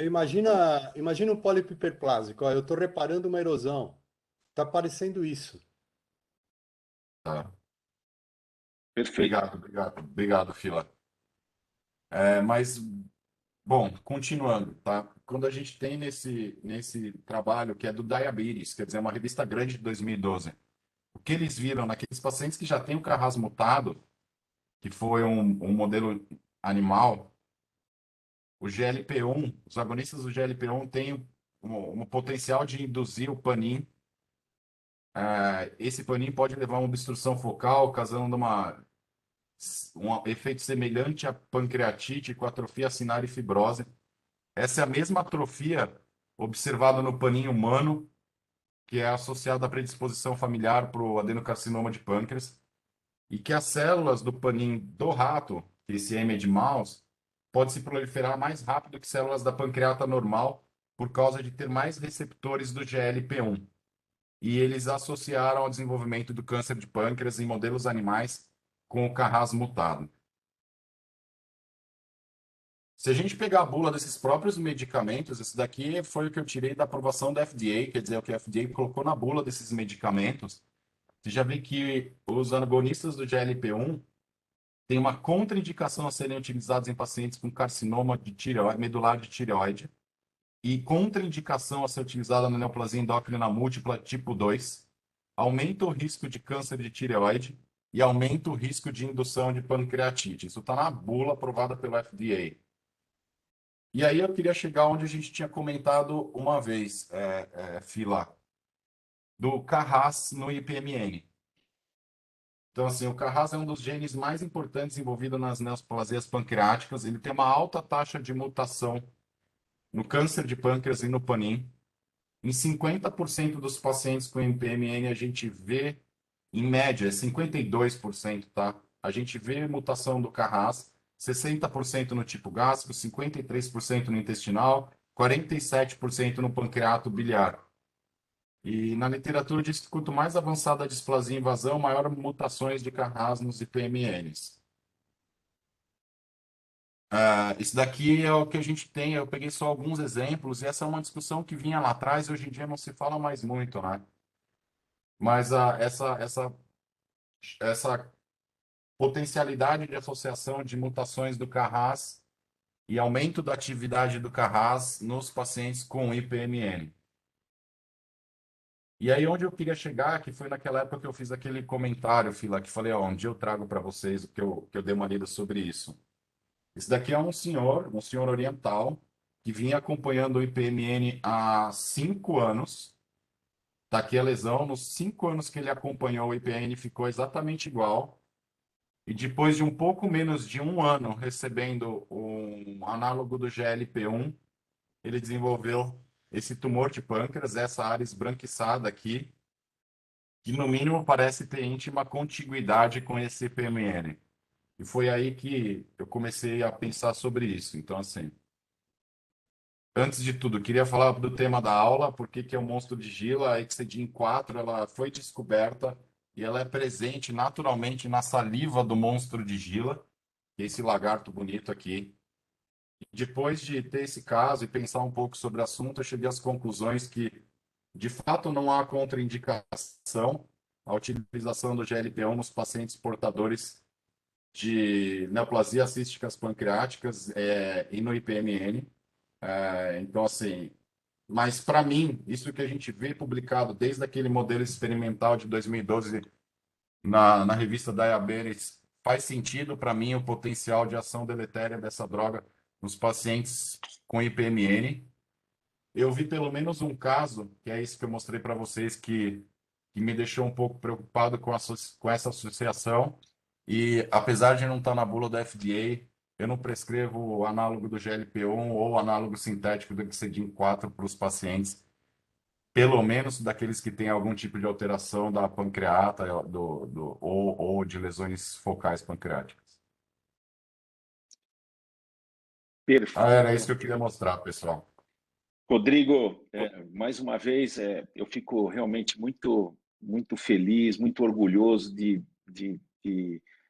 Imagina um pólipo hiperplásico. Ó, eu estou reparando uma erosão. Está parecendo isso. Tá. Perfeito. Obrigado, Fila. Mas, bom, continuando, tá? Quando a gente tem nesse trabalho que é do Diabetes, quer dizer, uma revista grande de 2012, o que eles viram naqueles pacientes que já têm o Carras mutado, que foi um modelo animal, o GLP-1, os agonistas do GLP-1 têm um potencial de induzir o panin. Esse panin pode levar a uma obstrução focal, causando um efeito semelhante à pancreatite com atrofia acinar e fibrose. Essa é a mesma atrofia observada no paninho humano, que é associada à predisposição familiar para o adenocarcinoma de pâncreas, e que as células do paninho do rato, esse M é de mouse, pode se proliferar mais rápido que células da pancreata normal por causa de ter mais receptores do GLP-1. E eles associaram ao desenvolvimento do câncer de pâncreas em modelos animais com o Carras mutado. Se a gente pegar a bula desses próprios medicamentos, esse daqui foi o que eu tirei da aprovação da FDA, quer dizer, o que a FDA colocou na bula desses medicamentos. Você já vê que os agonistas do GLP-1 têm uma contraindicação a serem utilizados em pacientes com carcinoma de tireoide, medular de tireoide, e contraindicação a ser utilizada na neoplasia endócrina múltipla tipo 2, aumenta o risco de câncer de tireoide e aumenta o risco de indução de pancreatite. Isso está na bula aprovada pelo FDA. E aí eu queria chegar onde a gente tinha comentado uma vez, Fila, do Carras no IPMN. Então, assim, o Carras é um dos genes mais importantes envolvido nas neoplasias pancreáticas. Ele tem uma alta taxa de mutação no câncer de pâncreas e no panin. Em 50% dos pacientes com IPMN, a gente vê, em média, 52%, tá? A gente vê mutação do Carras, 60% no tipo gástrico, 53% no intestinal, 47% no pancreato biliar. E na literatura diz que quanto mais avançada a displasia e invasão, maior mutações de Carras nos IPMNs. Isso daqui é o que a gente tem. Eu peguei só alguns exemplos, e essa é uma discussão que vinha lá atrás, e hoje em dia não se fala mais muito, né? Mas essa potencialidade de associação de mutações do Carras e aumento da atividade do Carras nos pacientes com IPMN. E aí, onde eu queria chegar, que foi naquela época que eu fiz aquele comentário, Fila, que falei, ó, um dia eu trago para vocês o que eu dei uma lida sobre isso. Esse daqui é um senhor oriental, que vinha acompanhando o IPMN há 5 anos. Está aqui a lesão. Nos 5 anos que ele acompanhou o IPMN, ficou exatamente igual. E depois de um pouco menos de 1 ano recebendo um análogo do GLP-1, ele desenvolveu esse tumor de pâncreas, essa área esbranquiçada aqui, que no mínimo parece ter íntima contiguidade com esse IPMN. E foi aí que eu comecei a pensar sobre isso. Então, assim, antes de tudo, queria falar do tema da aula, porque que é o monstro de Gila. A Exedin 4, ela foi descoberta e ela é presente naturalmente na saliva do monstro de Gila, que é esse lagarto bonito aqui. E depois de ter esse caso e pensar um pouco sobre o assunto, eu cheguei às conclusões que, de fato, não há contraindicação à utilização do GLP-1 nos pacientes portadores de neoplasias císticas pancreáticas e no IPMN. Então, assim, mas para mim, isso que a gente vê publicado desde aquele modelo experimental de 2012 na revista Diabetes, faz sentido para mim o potencial de ação deletéria dessa droga nos pacientes com IPMN. Eu vi pelo menos um caso, que é esse que eu mostrei para vocês, que me deixou um pouco preocupado com essa associação. E apesar de não estar na bula da FDA, eu não prescrevo o análogo do GLP-1 ou análogo sintético do Exedin 4 para os pacientes, pelo menos daqueles que têm algum tipo de alteração da pancreata ou de lesões focais pancreáticas. Era isso Perfeito. que eu queria mostrar, pessoal. Rodrigo, mais uma vez, eu fico realmente muito, muito feliz, muito orgulhoso de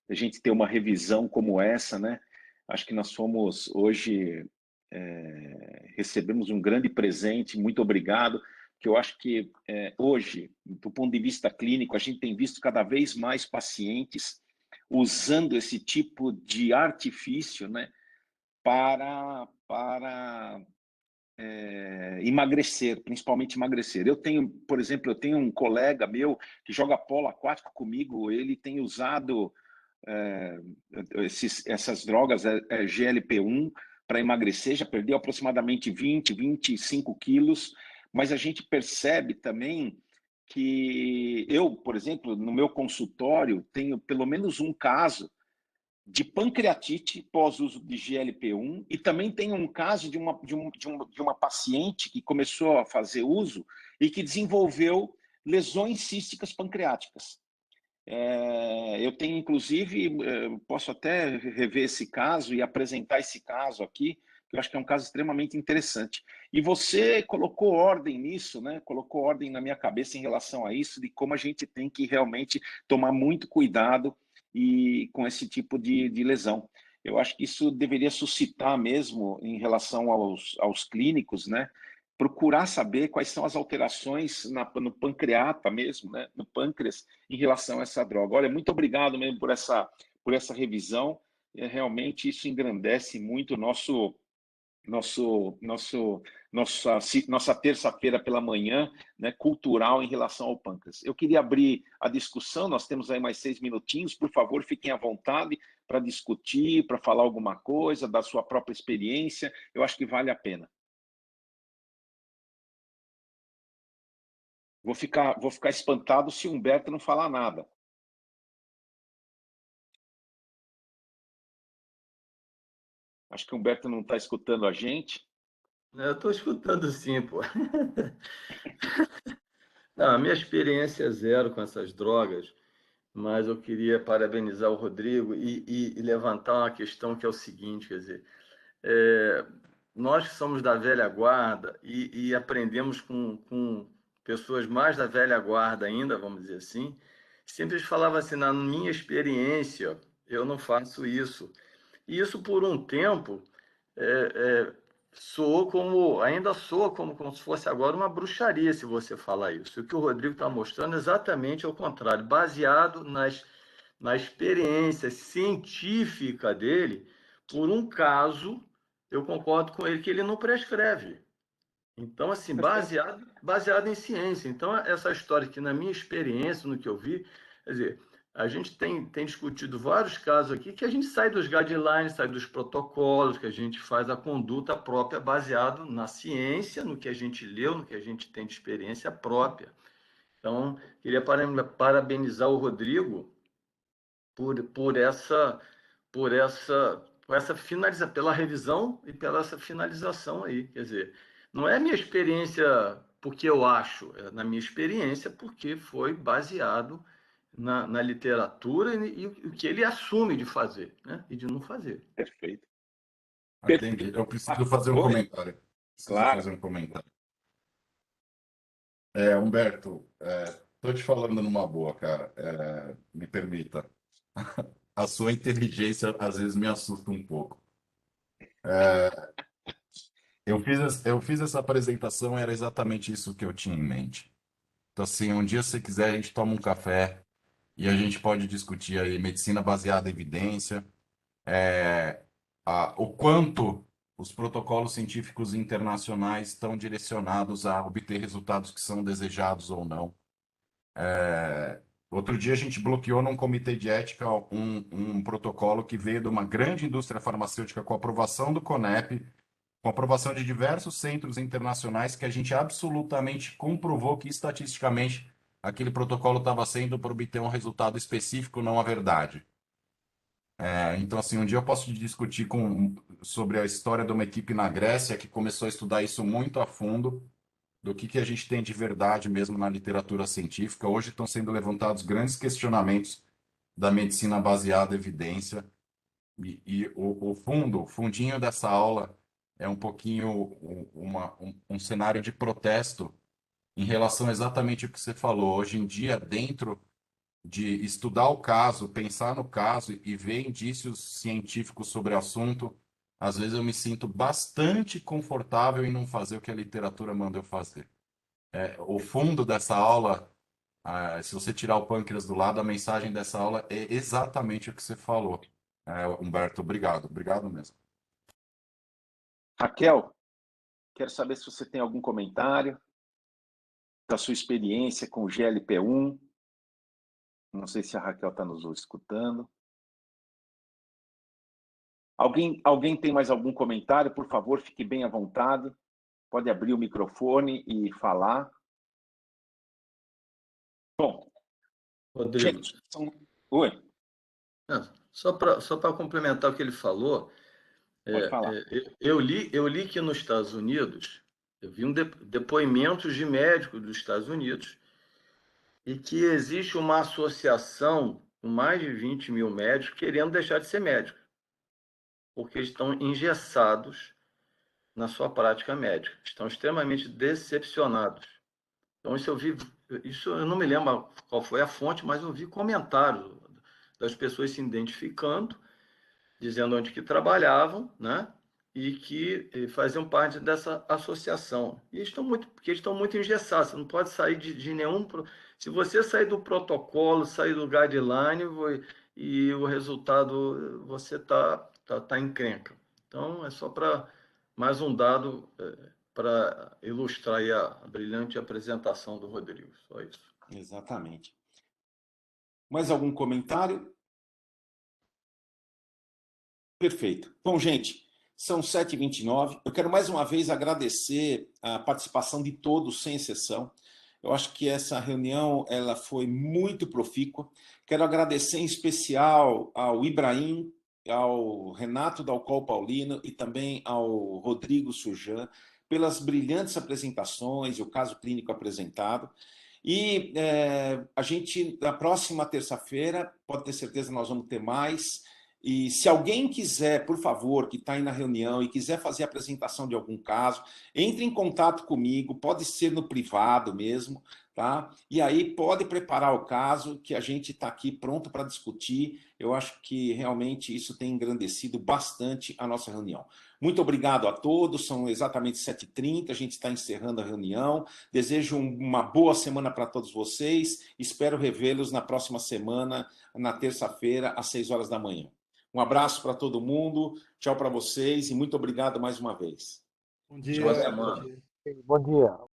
a gente ter uma revisão como essa, né? Acho que nós fomos hoje, recebemos um grande presente, muito obrigado, que eu acho que hoje, do ponto de vista clínico, a gente tem visto cada vez mais pacientes usando esse tipo de artifício, né, para emagrecer, principalmente emagrecer. Eu tenho, por exemplo, um colega meu que joga polo aquático comigo, ele tem usado essas drogas GLP-1 para emagrecer, já perdeu aproximadamente 25 quilos, mas a gente percebe também que eu, por exemplo, no meu consultório, tenho pelo menos um caso de pancreatite pós-uso de GLP-1 e também tem um caso de uma paciente que começou a fazer uso e que desenvolveu lesões císticas pancreáticas. Eu tenho, inclusive, posso até rever esse caso e apresentar esse caso aqui, que eu acho que é um caso extremamente interessante. E você colocou ordem nisso, né? Colocou ordem na minha cabeça em relação a isso, de como a gente tem que realmente tomar muito cuidado e com esse tipo de lesão. Eu acho que isso deveria suscitar mesmo, em relação aos clínicos, né? Procurar saber quais são as alterações no pancreata mesmo, né? No pâncreas, em relação a essa droga. Olha, muito obrigado mesmo por essa revisão. Realmente isso engrandece muito nossa terça-feira pela manhã, né, cultural em relação ao pâncreas. Eu queria abrir a discussão, nós temos aí mais 6 minutinhos, por favor, fiquem à vontade para discutir, para falar alguma coisa da sua própria experiência, eu acho que vale a pena. Vou ficar espantado se o Humberto não falar nada. Acho que o Humberto não está escutando a gente. Eu estou escutando sim, pô. Não, a minha experiência é zero com essas drogas, mas eu queria parabenizar o Rodrigo e levantar uma questão que é o seguinte, quer dizer, é, nós que somos da velha guarda e aprendemos com pessoas mais da velha guarda ainda, vamos dizer assim, sempre eles falavam assim, na minha experiência, eu não faço isso. E isso por um tempo soou como, ainda soa como se fosse agora uma bruxaria se você falar isso. O que o Rodrigo está mostrando é exatamente ao contrário, baseado na experiência científica dele, por um caso, eu concordo com ele que ele não prescreve. Então, assim, baseado em ciência. Então, essa história que, na minha experiência, no que eu vi, quer dizer, a gente tem discutido vários casos aqui que a gente sai dos guidelines, sai dos protocolos, que a gente faz a conduta própria baseado na ciência, no que a gente leu, no que a gente tem de experiência própria. Então, queria parabenizar o Rodrigo por essa finalização, pela revisão e pela essa finalização aí. Quer dizer, não é minha experiência porque eu acho, é na minha experiência porque foi baseado na literatura e o que ele assume de fazer, né? E de não fazer. Perfeito. Entendi. Eu preciso fazer um comentário. Claro. Fazer um comentário. Humberto, estou te falando numa boa, cara. Me permita. A sua inteligência às vezes me assusta um pouco. Eu fiz essa apresentação, era exatamente isso que eu tinha em mente. Então, assim, um dia, se você quiser, a gente toma um café e a gente pode discutir aí medicina baseada em evidência, o quanto os protocolos científicos internacionais estão direcionados a obter resultados que são desejados ou não. Outro dia a gente bloqueou num comitê de ética um protocolo que veio de uma grande indústria farmacêutica com aprovação do CONEP, com aprovação de diversos centros internacionais que a gente absolutamente comprovou que estatisticamente aquele protocolo estava sendo para obter um resultado específico, não a verdade. Então, assim, um dia eu posso discutir sobre a história de uma equipe na Grécia que começou a estudar isso muito a fundo, do que a gente tem de verdade mesmo na literatura científica. Hoje estão sendo levantados grandes questionamentos da medicina baseada em evidência. E o fundinho dessa aula é um pouquinho um cenário de protesto em relação exatamente ao que você falou. Hoje em dia, dentro de estudar o caso, pensar no caso e ver indícios científicos sobre o assunto, às vezes eu me sinto bastante confortável em não fazer o que a literatura manda eu fazer. O fundo dessa aula, se você tirar o pâncreas do lado, a mensagem dessa aula é exatamente o que você falou. Humberto, obrigado. Obrigado mesmo. Raquel, quero saber se você tem algum comentário da sua experiência com o GLP-1. Não sei se a Raquel está nos escutando. Alguém tem mais algum comentário? Por favor, fique bem à vontade. Pode abrir o microfone e falar. Bom, Rodrigo. gente, oi. Só para complementar o que ele falou, Pode falar. eu li que nos Estados Unidos, eu vi depoimentos de médicos dos Estados Unidos e que existe uma associação com mais de 20 mil médicos querendo deixar de ser médicos, porque estão engessados na sua prática médica, estão extremamente decepcionados. Então, isso eu não me lembro qual foi a fonte, mas eu vi comentários das pessoas se identificando, dizendo onde que trabalhavam, né? E que faziam parte dessa associação. E porque estão muito engessados, você não pode sair de nenhum... Se você sair do protocolo, sair do guideline, e o resultado, você tá encrenca. Então, é só para mais um dado para ilustrar aí a brilhante apresentação do Rodrigo. Só isso. Exatamente. Mais algum comentário? Perfeito. Bom, gente, são 7h29. Eu quero mais uma vez agradecer a participação de todos, sem exceção. Eu acho que essa reunião ela foi muito profícua. Quero agradecer em especial ao Ibrahim, ao Renato Dalcol Paulino e também ao Rodrigo Surjan pelas brilhantes apresentações e o caso clínico apresentado. E a gente, na próxima terça-feira, pode ter certeza, nós vamos ter mais. E se alguém quiser, por favor, que está aí na reunião e quiser fazer a apresentação de algum caso, entre em contato comigo, pode ser no privado mesmo, tá? E aí pode preparar o caso, que a gente está aqui pronto para discutir. Eu acho que realmente isso tem engrandecido bastante a nossa reunião. Muito obrigado a todos, são exatamente 7h30, a gente está encerrando a reunião. Desejo uma boa semana para todos vocês, espero revê-los na próxima semana, na terça-feira, às 6 horas da manhã. Um abraço para todo mundo, tchau para vocês e muito obrigado mais uma vez. Bom dia. Boa semana. Bom dia.